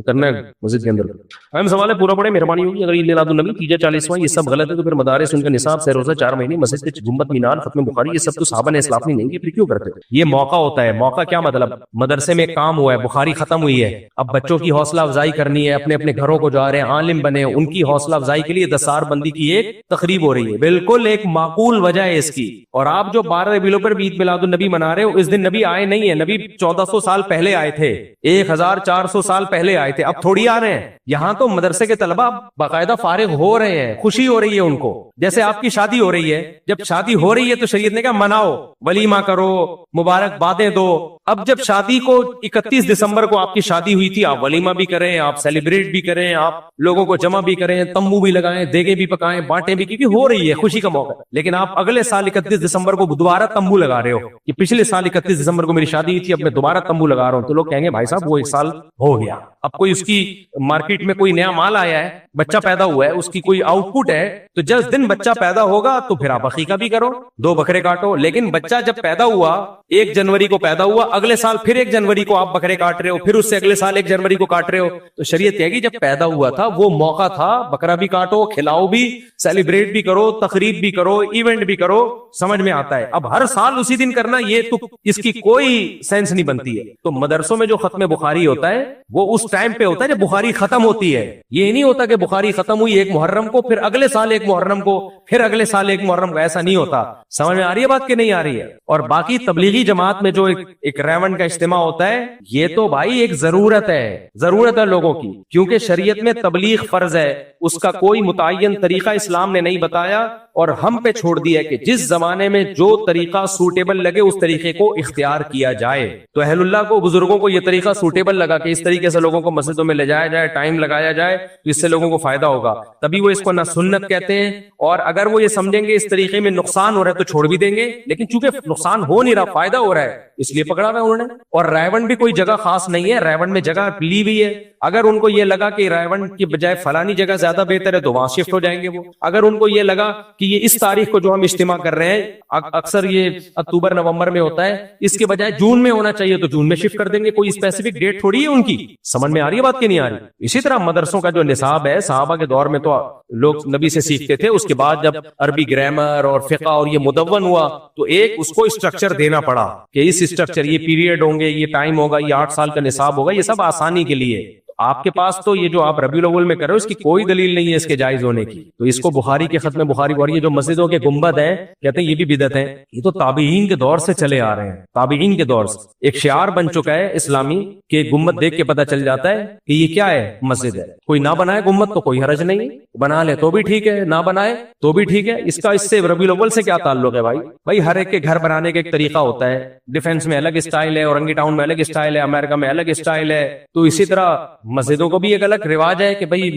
کرنا ہے مسجد کے اندر. اہم سوال ہے, پورا پڑے, مہربانی ہوگی. اگر عید میلاد النبی تیجا 40واں یہ سب غلط ہے تو پھر مدارس, ان کا نصاب, سہ روزہ 4 مہینے, مسجد کے گنبد مینار, ختم بخاری, یہ سب تو صحابہ نے اسلاف نہیں کی, پھر کیوں کرتے؟ یہ موقع ہوتا ہے. موقع کیا مطلب, مدرسے میں کام ہوا ہے, بخاری ختم ہوئی ہے, اب بچوں کی حوصلہ افزائی کرنی ہے, اپنے اپنے گھروں کو جا رہے ہیں, عالم بنے, ان کی حوصلہ افزائی کے لیے 10 دستار بندی کی ایک تقریب ہو رہی ہے، بالکل ایک معقول وجہ ہے اس کی. اور آپ جو 12 ربیع الاول پر عید میلاد النبی منا رہے ہو، اس دن نبی آئے نہیں ہیں، نبی 1400 سال پہلے آئے تھے، 1400 سال پہلے آئے تھے، اب تھوڑی آ رہے ہیں. یہاں تو مدرسے کے طلبہ باقاعدہ فارغ ہو رہے ہیں، خوشی ہو رہی ہے ان کو. جیسے آپ کی شادی ہو رہی ہے، جب شادی ہو رہی ہے تو شریعت نے کہا مناؤ، ولیمہ کرو، مبارک بادیں دو. اب جب شادی کو 31 دسمبر کو آپ کی شادی ہوئی تھی، آپ ولیمہ بھی کریں، آپ سیلیبریٹ بھی کریں، آپ لوگوں کو جمع بھی کریں، تمبو بھی لگائیں، دیگیں بھی پکائیں، بانٹیں بھی، کیونکہ ہو رہی ہے خوشی کا موقع. لیکن آپ اگلے سال 31 دسمبر کو دوبارہ تمبو لگا رہے ہو کہ پچھلے سال 31 دسمبر کو میری شادی تھی، اب میں دوبارہ تمبو لگا رہا ہوں. تو لوگ کہیں گے بھائی صاحب وہ ایک سال ہو گیا، اب کوئی اس کی مارکیٹ میں کوئی نیا مال آیا ہے، بچہ پیدا ہوا ہے، اس کی کوئی آؤٹ پٹ ہے، تو جس دن بچہ پیدا ہوگا تو پھر آپ عقیقہ بھی کرو، 2 بکرے کاٹو. لیکن بچہ جب پیدا ہوا 1 جنوری کو پیدا ہوا، اگلے سال پھر 1 جنوری کو آپ بکرے کاٹ رہے ہو، پھر اس سے اگلے سال 1 جنوری کو کاٹ رہے ہو. تو شریعت کہے گی جب پیدا ہوا تھا وہ موقع تھا، بکرا بھی کاٹو، کھلاؤ بھی، سیلیبریٹ بھی کرو، تقریب بھی کرو، ایونٹ بھی کرو. سمجھ میں آتا ہے. اب ہر سال اسی دن کرنا، یہ تو اس کی کوئی سینس نہیں بنتی ہے. تو مدرسوں میں جو ختم بخاری ہوتا ہے وہ اس ٹائم پہ ہوتا ہے جب بخاری ختم ہوتی ہے. یہ نہیں ہوتا کہ بخاری ختم ہوئی 1 محرم کو، پھر اگلے سال 1 محرم کو، پھر اگلے سال 1 محرم کو، ایسا نہیں ہوتا. سمجھ میں آ رہی ہے بات کہ نہیں آ رہی ہے؟ اور باقی تبلیغی جماعت میں جو ایک ریون کا اجتماع ہوتا ہے، یہ تو بھائی ایک ضرورت ہے لوگوں کی، کیونکہ شریعت میں تبلیغ فرض ہے، اس کا کوئی متعین طریقہ اسلام نے نہیں بتایا اور ہم پہ چھوڑ دیا کہ جس زمانے میں جو طریقہ سوٹیبل لگے اس طریقے کو اختیار کیا جائے. تو اہل اللہ کو، بزرگوں کو یہ طریقہ سوٹیبل لگا کہ اس طریقے سے لوگوں کو مسجدوں میں لے جایا جائے، ٹائم لگایا جائے، تو اس سے لوگوں کو فائدہ ہوگا، تبھی وہ اس کو نہ سنت کہتے ہیں. اور اگر وہ یہ سمجھیں گے اس طریقے میں نقصان ہو رہا ہے تو چھوڑ بھی دیں گے، لیکن چونکہ نقصان ہو نہیں رہا، فائدہ ہو رہا ہے، اس لیے پکڑا ہوا انہوں نے. اور رائیون بھی کوئی جگہ خاص نہیں ہے، رائیون میں جگہ لی ہوئی ہے. اگر ان کو یہ لگا کہ رائیون کی بجائے فلانی جگہ زیادہ بہتر ہے تو وہاں شفٹ ہو جائیں گے وہ. اگر ان کو یہ لگا کہ یہ اس تاریخ کو جو ہم اجتماع کر رہے ہیں اکثر یہ اکتوبر نومبر میں ہوتا ہے، اس کے بجائے جون میں ہونا چاہیے تو جون میں شفٹ کر دیں گے. کوئی اسپیسیفک ڈیٹ تھوڑی ہے ان کی. سمجھ میں آ رہی ہے بات کہ نہیں آ رہی؟ اسی طرح مدرسوں کا جو نصاب ہے، صحابہ کے دور میں تو لوگ نبی سے سیکھتے تھے، اس کے بعد جب عربی گرامر اور فقہ اور یہ مدون ہوا تو ایک اس کو اسٹرکچر دینا پڑا کہ اس اسٹرکچر، یہ پیریڈ ہوں گے، یہ ٹائم ہوگا، یہ 8 سال کا نصاب ہوگا، یہ سب آسانی کے لیے. آپ کے پاس تو یہ جو آپ ربیع الاول میں کر رہے ہو اس کی کوئی دلیل نہیں ہے اس کے جائز ہونے کی. تو اس کو بخاری کے ختم بخاری، اور یہ جو مسجدوں کے گنبد ہیں کہتے ہیں یہ بھی بدعت ہے. یہ تو تابعین کے دور سے چلے آ رہے ہیں، تابعین کے دور سے ایک شعار بن چکا ہے اسلامی کہ گنبد دیکھ کے پتہ چل جاتا ہے کہ یہ کیا ہے، مسجد ہے. کوئی نہ بنائے گنبد تو کوئی حرج نہیں، بنا لے تو بھی ٹھیک ہے، نہ بنائے تو بھی ٹھیک ہے. اس کا اس سے ربیع الاول سے کیا تعلق ہے بھائی ہر ایک کے گھر بنانے کا ایک طریقہ ہوتا ہے. ڈیفینس میں الگ اسٹائل ہے، اورنگی ٹاؤن میں الگ اسٹائل ہے، امریکہ میں الگ اسٹائل ہے. تو اسی طرح مسجدوں کو بھی ایک الگ رواج ہے کہ بھائی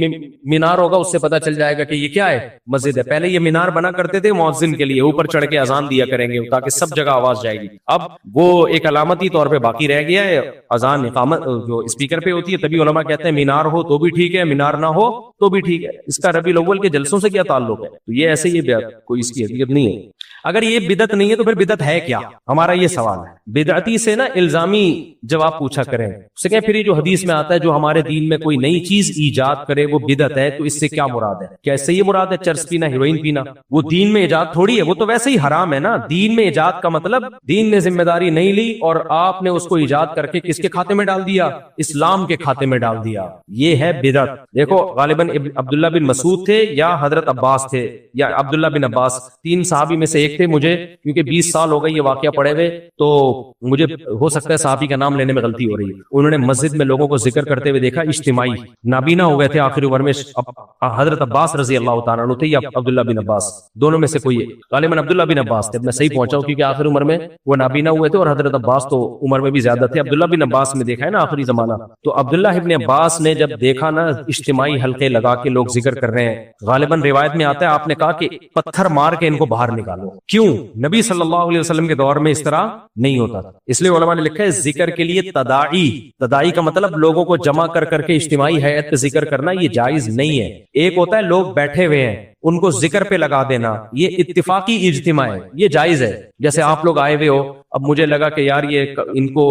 مینار ہوگا، اس سے پتہ چل جائے گا کہ یہ کیا ہے، مسجد ہے. پہلے یہ مینار بنا کرتے تھے مؤذن کے لیے، اوپر چڑھ کے اذان دیا کریں گے تاکہ سب جگہ آواز جائے گی. اب وہ ایک علامتی طور پہ باقی رہ گیا ہے، اذان اقامت جو اسپیکر پہ ہوتی ہے. تبھی علماء کہتے ہیں مینار ہو تو بھی ٹھیک ہے، مینار نہ ہو تو بھی ٹھیک ہے. اس کا ربیع الاول کے جلسوں سے کیا تعلق ہے؟ تو یہ ایسے یہ کوئی اس کی حقیقت نہیں ہے. اگر یہ بدعت نہیں ہے تو پھر بدعت ہے کیا؟ ہمارا یہ سوال ہے. بدعتی سے نا الزامی جواب پوچھا کریں، اس سے کہیں پھر یہ جو حدیث میں آتا ہے جو ہمارے دین میں کوئی نئی چیز ایجاد کرے وہ بدعت ہے، تو اس سے کیا مراد ہے؟ کیا اس سے یہ مراد ہے چرس پینا، ہیروئن پینا؟ وہ دین میں ایجاد تھوڑی ہے، وہ تو ویسے ہی حرام ہے نا. دین میں ایجاد کا مطلب دین نے ذمہ داری نہیں لی اور آپ نے اس کو ایجاد کر کے کس کے کھاتے میں ڈال دیا؟ اسلام کے کھاتے میں ڈال دیا. یہ ہے بدعت. دیکھو غالباً عبداللہ بن مسعود تھے یا حضرت عباس تھے یا عبداللہ بن عباس، 3 صحابی میں سے ایک تھے. مجھے کیونکہ 20 سال ہو گئے یہ واقعہ پڑے ہوئے تو مجھے ہو سکتا ہے صحابی کا نام لینے میں غلطی ہو رہی ہے. انہوں نے مسجد میں لوگوں کو ذکر کرتے ہوئے دیکھا، اجتماعی نابینا ہو گئے تھے آخری عمر میں. حضرت عباس رضی اللہ تعالیٰ عنہ تھے یا عبداللہ بن عباس، دونوں میں سے کوئی، غالباً عبداللہ بن عباس تھے. میں صحیح پہنچا ہوں کیونکہ آخری عمر میں وہ نابینا ہوئے تھے اور حضرت عباس تو عمر میں بھی زیادہ تھے. عبداللہ بن عباس میں دیکھا ہے نا آخری زمانہ. تو عبداللہ ابن عباس نے جب دیکھا نا اجتماعی حلقے لگا کے لوگ ذکر کر رہے ہیں، غالباً روایت میں آتا ہے آپ نے کہا کہ پتھر مار کے ان کو باہر نکالو. کیوں؟ نبی صلی اللہ علیہ وسلم کے دور میں اس طرح نہیں ہوتا تھا. اس لیے علماء نے لکھا ہے ذکر کے لیے تداعی کا مطلب لوگوں کو جمع کر کے اجتماعی حیات پہ ذکر کرنا، یہ جائز نہیں ہے. ایک ہوتا ہے لوگ بیٹھے ہوئے ہیں ان کو ذکر پہ لگا دینا، یہ اتفاقی اجتماع ہے، یہ جائز ہے. جیسے آپ لوگ آئے ہوئے ہو اب مجھے لگا کہ یار ان کو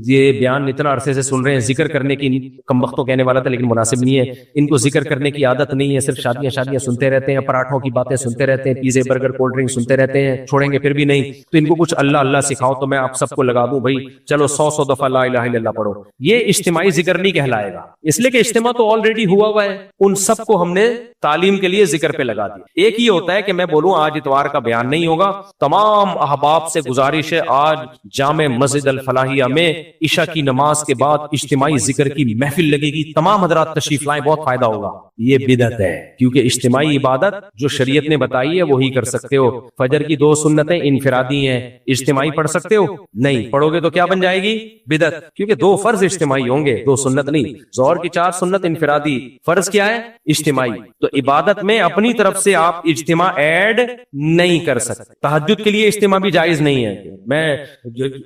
یہ بیان اتنا عرصے سے سن رہے ہیں، ذکر کرنے کی کم وقتوں کہنے والا تھا لیکن مناسب نہیں ہے، ان کو ذکر کرنے کی عادت نہیں ہے، صرف شادیاں سنتے رہتے ہیں، پراٹھوں کی باتیں سنتے رہتے ہیں، پیزے برگر کولڈ ڈرنک سنتے رہتے ہیں، چھوڑیں گے پھر بھی نہیں، تو ان کو کچھ اللہ سکھاؤ، تو میں آپ سب کو لگا دوں بھائی چلو 100 دفعہ لا الہ الا اللہ پڑھو۔ یہ اجتماعی ذکر نہیں کہلائے گا، اس لیے کہ اجتماع تو آلریڈی ہوا ہے، ان سب کو ہم نے تعلیم کے لیے ذکر پہ لگا دیا۔ ایک یہ ہوتا ہے کہ میں بولوں آج اتوار کا بیان نہیں ہوگا، تمام احباب سے گزارش ہے آج جامع مسجد الفلاحیہ میں عشاء کی نماز کے بعد اجتماعی ذکر کی محفل لگے گی، تمام حضرات تشریف لائیں، بہت فائدہ ہوگا۔ یہ بدعت ہے، کیونکہ اجتماعی عبادت جو شریعت نے بتائی ہے وہی کر سکتے ہو۔ فجر کی 2 سنتیں انفرادی ہیں، اجتماعی پڑھ سکتے ہو؟ نہیں پڑھو گے تو کیا بن جائے گی؟ بدعت، کیونکہ 2 فرض اجتماعی ہوں گے، 2 سنت نہیں۔ ظہر کی 4 سنت انفرادی، فرض کیا ہے؟ اجتماعی۔ تو عبادت میں اپنی طرف سے آپ اجتماع ایڈ نہیں کر سکتے۔ تہجد کے لیے اجتماع بھی جائز نہیں ہے، میں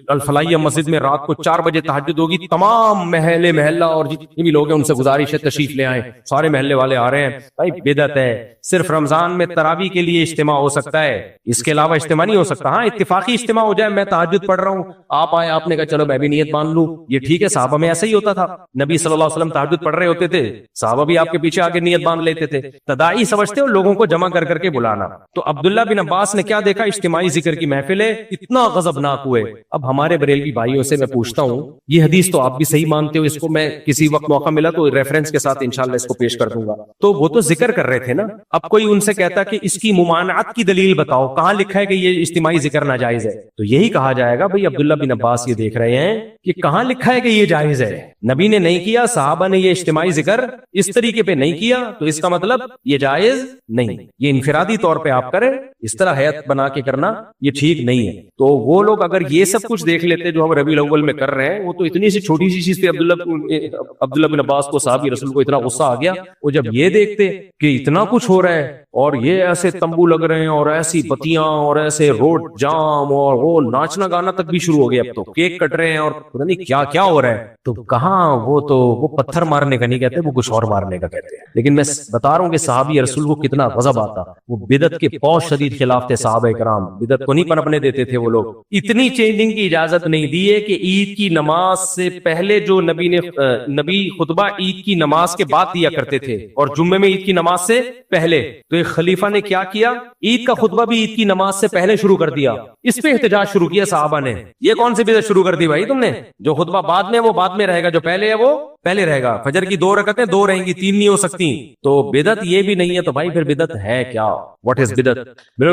الفلاحیہ مسجد میں رات کو 4 بجے تہجد ہوگی، تمام محلہ اور جتنے بھی لوگ ہیں ان سے گزارش ہے تشریف لے آئیں، سارے محلے والے آ رہے ہیں، بھائی بدعت ہے۔ صرف رمضان میں تراویح کے لیے اجتماع ہو سکتا ہے، اس کے علاوہ اجتماع نہیں ہو سکتا۔ ہاں اتفاقی اجتماع ہو جائے، میں تہجد پڑھ رہا ہوں، آپ آئے، آپ نے کہا چلو میں بھی نیت مان لوں، یہ ٹھیک ہے۔ صحابہ میں ایسا ہی ہوتا تھا، نبی صلی اللہ علیہ وسلم تہجد پڑھ رہے ہوتے تھے، صحابہ بھی آپ کے پیچھے آگے نیت باندھ لیتے تھے۔ تداعی سمجھتے ہو لوگوں کو جمع کر کے بلانا۔ تو عبداللہ بن عباس نے کیا دیکھا؟ اجتماعی ذکر کی محفل ہے، اتنا غضبناک ہوئے۔ اب ہمارے بریلوی بھائیوں سے میں پوچھتا ہوں، یہ حدیث تو آپ بھی صحیح مانتے ہو، اس کو میں کسی وقت موقع ملا تو ریفرنس کے ساتھ انشاءاللہ اس کو پیش کر دوں گا۔ تو وہ تو ذکر کر رہے تھے نا، اب کوئی ان سے کہتا کہ اس کی ممانعت کی دلیل بتاؤ، کہاں لکھا ہے کہ یہ اجتماعی ذکر ناجائز ہے؟ تو یہی کہا جائے گا بھائی عبداللہ بن عباس یہ دیکھ رہے ہیں کہ کہاں لکھا ہے کہ یہ جائز ہے؟ نبی نے نہیں کیا، صحابہ نے یہ اجتماعی ذکر اس طریقے پہ نہیں کیا، تو اس کا مطلب یہ جائز نہیں، یہ انفرادی طور پہ آپ کریں، اس طرح ہیئت بنا کے کرنا یہ ٹھیک نہیں ہے۔ تو وہ لوگ اگر یہ سب کچھ دیکھ لیتے جو ہم ربیع الاول میں کر رہے ہیں، وہ تو اتنی سی چھوٹی سی چیز پہ عبداللہ بن عباس کو، صحابی رسول کو اتنا غصہ آ گیا، وہ جب یہ دیکھتے کہ اتنا کچھ ہو رہا ہے اور یہ ایسے تمبو لگ رہے ہیں اور ایسی بتیاں اور ایسے روڈ جام اور وہ ناچنا گانا تک بھی شروع ہو گیا، اب تو کیک کٹ رہے ہیں اور پتہ نہیں کیا کیا ہو رہا ہے، تو کہاں وہ پتھر مارنے کا نہیں کہتے، وہ کچھ اور مارنے کا کہتے ہیں۔ لیکن میں بتا رہا ہوں کہ صحابی رسول کو کتنا غضب آتا، وہ بدعت کے بہت شدید خلاف تھے صحابہ کرام، بدعت کو نہیں پنپنے دیتے تھے وہ لوگ۔ اتنی چینجنگ کی اجازت نہیں دی ہے کہ عید کی نماز سے پہلے جو نبی خطبہ عید کی نماز کے بعد دیا کرتے تھے، اور جمعے میں عید کی نماز سے پہلے، تو ایک خلیفہ نے کیا کیا؟ عید کا خطبہ بھی عید کی نماز سے پہلے شروع کر دیا، اس پہ احتجاج شروع کیا صحابہ نے۔ یہ کون سی بدعت شروع کر دی بھائی تم نے؟ جو خطبہ بعد میں وہ بعد میں رہے گا، جو پہلے ہے وہ پہلے رہے گا۔ فجر کی 2 رکعتیں 2 رہیں گی، 3 نہیں ہو سکتی۔ تو بدعت یہ بھی نہیں ہے، تو بھائی پھر بدعت ہے کیا؟ واٹ از بدعت؟ بس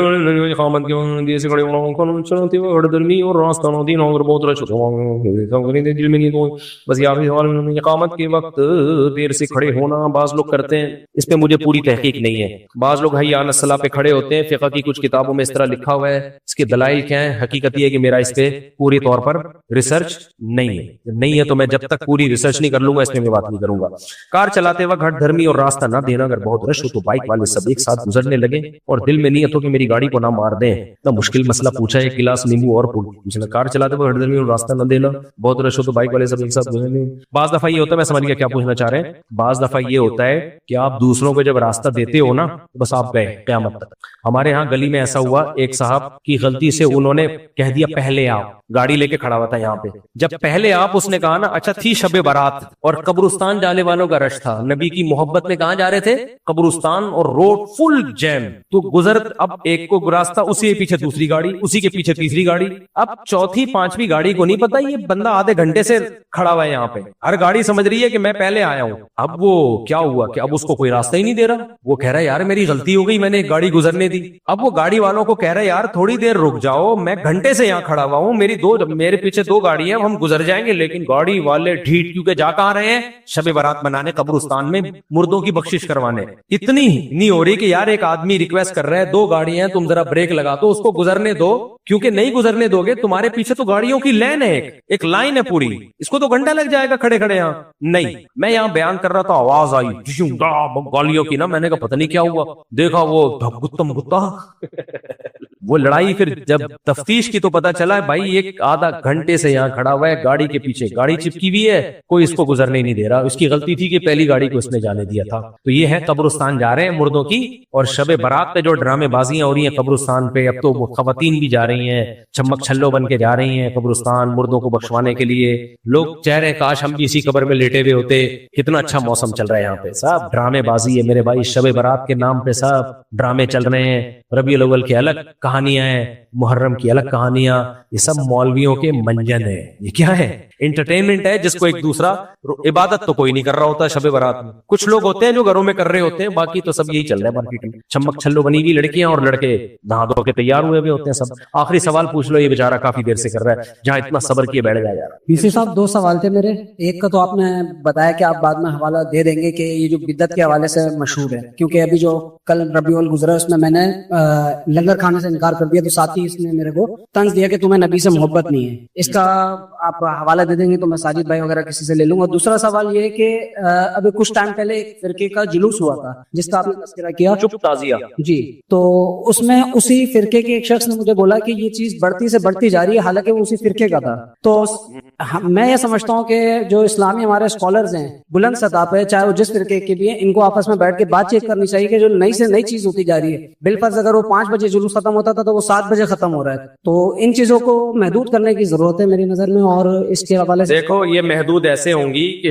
اقامت کے وقت دیر سے کھڑے ہونا بعض لوگ کرتے ہیں، اس پہ مجھے پوری تحقیق نہیں ہے۔ بعض لوگ حی علی الصلاۃ پہ کھڑے ہوتے ہیں، فقہ کی کچھ کتابوں میں اس طرح لکھا ہوا ہے، اس کے دلائل کیا ہیں؟ حقیقت یہ ہے کہ میرا اس پہ پوری طور پر ریسرچ نہیں ہے، تو میں جب تک پوری ریسرچ نہیں کر لوں گا اس میں بات نہیں کروں گا۔ کار چلاتے وقت ہٹ دھرمی اور راستہ نہ دینا، اگر بہت رش ہو تو بائک والے سب ایک ساتھ گزرنے لگے اور دل میں نیت ہو کہ میری گاڑی کو نہ مار دیں، اتنا مشکل مسئلہ پوچھا ہے، ایک گلاس نیمبو اور پوچھنا۔ کار چلاتے وقت ہٹ دھرمی اور راستہ نہ دینا، بہت رش ہو تو بائک والے سب ایک ساتھ گزرنے۔ بعض دفعہ یہ ہوتا ہے، میں سمجھ گیا کیا پوچھنا چاہ رہے ہیں، بعض دفعہ یہ ہوتا ہے کہ آپ دوسروں کو جب راستہ دیتے ہو نا، بس آپ گئے قیامت تک۔ ہمارے ہاں گلی میں ایسا ہوا، ایک صاحب کی غلطی سے انہوں نے کہہ دیا پہلے آپ، گاڑی لے کے کھڑا ہوا تھا یہاں پہ، جب پہلے آپ اس نے کہا نا، اچھا تھی شب بارات اور قبرستان جانے والوں کا رش تھا، نبی کی محبت میں کہاں جا رہے تھے؟ قبرستان، اور روڈ فل جیم، تو گزر، اب ایک کو راستہ، اسی کے پیچھے دوسری گاڑی، اسی کے پیچھے تیسری گاڑی، اب چوتھی پانچویں گاڑی کو نہیں پتا یہ بندہ آدھے گھنٹے سے کھڑا ہوا ہے یہاں پہ، ہر گاڑی سمجھ رہی ہے کہ میں پہلے آیا ہوں۔ اب وہ کیا ہوا کہ اب اس کو کوئی راستہ ہی نہیں دے رہا، وہ کہہ رہا ہے یار میری غلطی ہو گئی، میں نے ایک گاڑی گزرنے دی۔ اب وہ گاڑی والوں کو کہہ رہا ہے یار تھوڑی دیر رک جاؤ، میں گھنٹے سے یہاں کھڑا ہوا ہوں، میرے پیچھے 2 گاڑی ہیں، ہم گزر جائیں گے، لیکن گاڑی والے ڈھیٹ، کیونکہ جا کہاں رہے ہیں؟ شب برات منانے، قبرستان میں مردوں کی بخشش کروانے۔ اتنی نہیں ہو رہی کہ یار ایک آدمی ریکویسٹ کر رہا ہے 2 گاڑی ہیں، تم ذرا بریک لگا دو، اس کو گزرنے دو، کیونکہ نہیں گزرنے دو گے تمہارے پیچھے تو گاڑیوں کی لین ہے، ایک لائن ہے پوری، اس کو تو گھنٹہ لگ جائے گا کھڑے کھڑے یہاں۔ نہیں، میں یہاں بیان کر رہا تھا، آواز آئی گالیوں کی نا، میں نے کہا پتہ نہیں کیا ہوا، دیکھا وہ گتم گتا وہ لڑائی پھر جب تفتیش کی تو پتا چلا بھائی ایک آدھا گھنٹے سے یہاں کھڑا ہوا ہے گاڑی کے پیچھے، گاڑی چپکی ہوئی ہے، کوئی اس کو گزرنے نہیں دے رہا، اس کی غلطی تھی کہ پہلی گاڑی کو اس نے جانے دیا تھا۔ تو یہ ہے قبرستان جا رہے ہیں مردوں کی، اور شب برات پہ جو ڈرامے بازیاں ہو رہی ہیں قبرستان پہ، اب تو وہ خواتین بھی جا رہی ہیں چمک چھلو بن کے جا رہی ہیں قبرستان مردوں کو بخشوانے کے لیے۔ لوگ چاہ رہے ہیں کاش ہم بھی اسی قبر میں لیٹے ہوئے ہوتے، کتنا اچھا موسم چل رہا ہے یہاں پہ، سب ڈرامے بازی ہے میرے بھائی، شب برات کے نام پہ سب ڈرامے چل رہے ہیں، ربیع الاول کی الگ کہانیاں ہیں، محرم کی الگ کہانیاں، یہ سب مولویوں کے منجن ہے۔ یہ کیا ہے؟ انٹرٹینمنٹ ہے جس کو ایک دوسرا، عبادت تو کوئی نہیں کر رہا ہوتا شب برات میں، کچھ لوگ ہوتے ہیں جو گھروں میں کر رہے ہوتے ہیں، باقی تو سب یہی چل رہا ہے مارکیٹ میں، چمک چھلو بنی ہوئی لڑکیاں اور لڑکے نہا دھو کے تیار ہوئے ہوئے ہوتے ہیں سب۔ آخری سوال پوچھ لو، یہ بیچارہ کافی دیر سے کر رہا ہے، جہاں اتنا صبر کیے بیٹھ گیا یار۔ یوسف صاحب دو سوال تھے میرے، ایک کا تو آپ نے بتایا کہ آپ بعد میں حوالہ دے دیں گے کہ یہ جو بدعت کے حوالے سے مشہور ہے، کیونکہ ابھی جو کل ربیع الاول گزرا اس میں نے لنگر کھانے سے انکار کر دیا، تو ساتھ ہی اس نے میرے کو طنز دیا کہ تمہیں نبی سے محبت نہیں ہے۔ اس کا آپ حوالہ دے دیں گے تو میں ساجد بھائی وغیرہ کسی سے لے لوں گا۔ دوسرا سوال یہ ہے کہ ابھی کچھ ٹائم پہلے ایک فرقے کا جلوس ہوا تھا جس کا آپ نے تذکرہ کیا، چپ تازیہ، جی، تو اس میں اسی فرقے کے ایک شخص نے مجھے بولا کہ یہ چیز بڑھتی سے بڑھتی جا رہی ہے، حالانکہ وہ اسی فرقے کا تھا۔ تو میں یہ سمجھتا ہوں کہ جو اسلامی ہمارے اسکالرز ہیں بلند سطح پہ، چاہے وہ جس فرقے کے بھی ہیں، ان کو آپس میں بیٹھ کے بات چیت کرنی چاہیے کہ جو نئی سے نئی چیز ہوتی جا رہی ہے، بالفرض اگر وہ 5 بجے جلوس ختم ہوتا تھا تو وہ 7 بجے ختم ہو رہا ہے، تو ان چیزوں کو محدود کرنے کی ضرورت ہے میری نظر میں۔ اور اس کے حوالے سے دیکھو یہ محدود ایسے ہوں گی کہ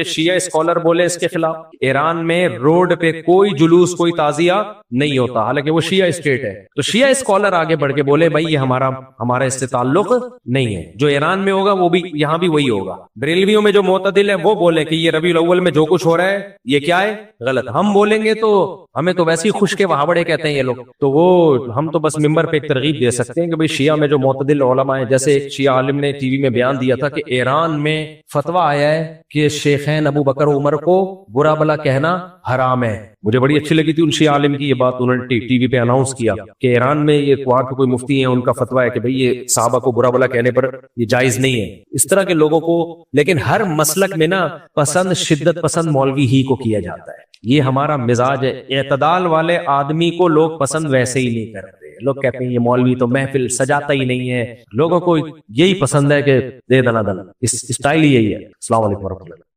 شیعہ اسکالر بولے اس کے خلاف، ایران میں روڈ پہ کوئی جلوس کوئی تعزیہ نہیں ہوتا، حالانکہ وہ شیعہ اسٹیٹ ہے، تو شیعہ اسکالر آگے بڑھ کے بولے بھائی یہ ہمارا اس سے تعلق نہیں ہے، جو ایران میں ہوگا وہ بھی یہاں بھی وہی ہوگا۔ بریلویوں میں جو معتدل ہیں وہ بولے کہ یہ ربیع الاول میں جو کچھ ہو رہا ہے یہ کیا ہے، غلط، ہم بولیں گے تو ہمیں تو ویسے ہی خوش کے وہابڑے کہتے ہیں یہ لوگ، تو وہ ہم تو بس ممبر پہ ایک ترغیب دے سکتے ہیں کہ بھئی شیعہ میں جو معتدل علماء ہیں، جیسے ایک شیعہ عالم نے ٹی وی میں بیان دیا تھا کہ ایران میں فتویٰ آیا ہے کہ شیخین ابو بکر و عمر کو برا بلا کہنا حرام ہے۔ مجھے بڑی اچھی لگی تھی ان شیعہ عالم کی یہ بات، انہوں نے ٹی وی پہ اناؤنس کیا کہ ایران میں یہ وہاں کے کوئی مفتی ہیں، ان کا فتویٰ ہے کہ بھئی یہ صحابہ کو برا بلا کہنے پر یہ جائز نہیں ہے۔ اس طرح کے لوگوں کو، لیکن ہر مسلک میں نا پسند شدت پسند مولوی ہی کو کیا جاتا ہے، یہ ہمارا مزاج ہے۔ اعتدال والے آدمی کو لوگ پسند ویسے ہی نہیں کرتے، لوگ کہتے ہیں یہ مولوی تو محفل سجاتا ہی نہیں ہے، لوگوں کو یہی پسند ہے کہ دے دنا دنا، اس اسٹائل ہی یہی ہے۔ السلام علیکم ورحمۃ اللہ۔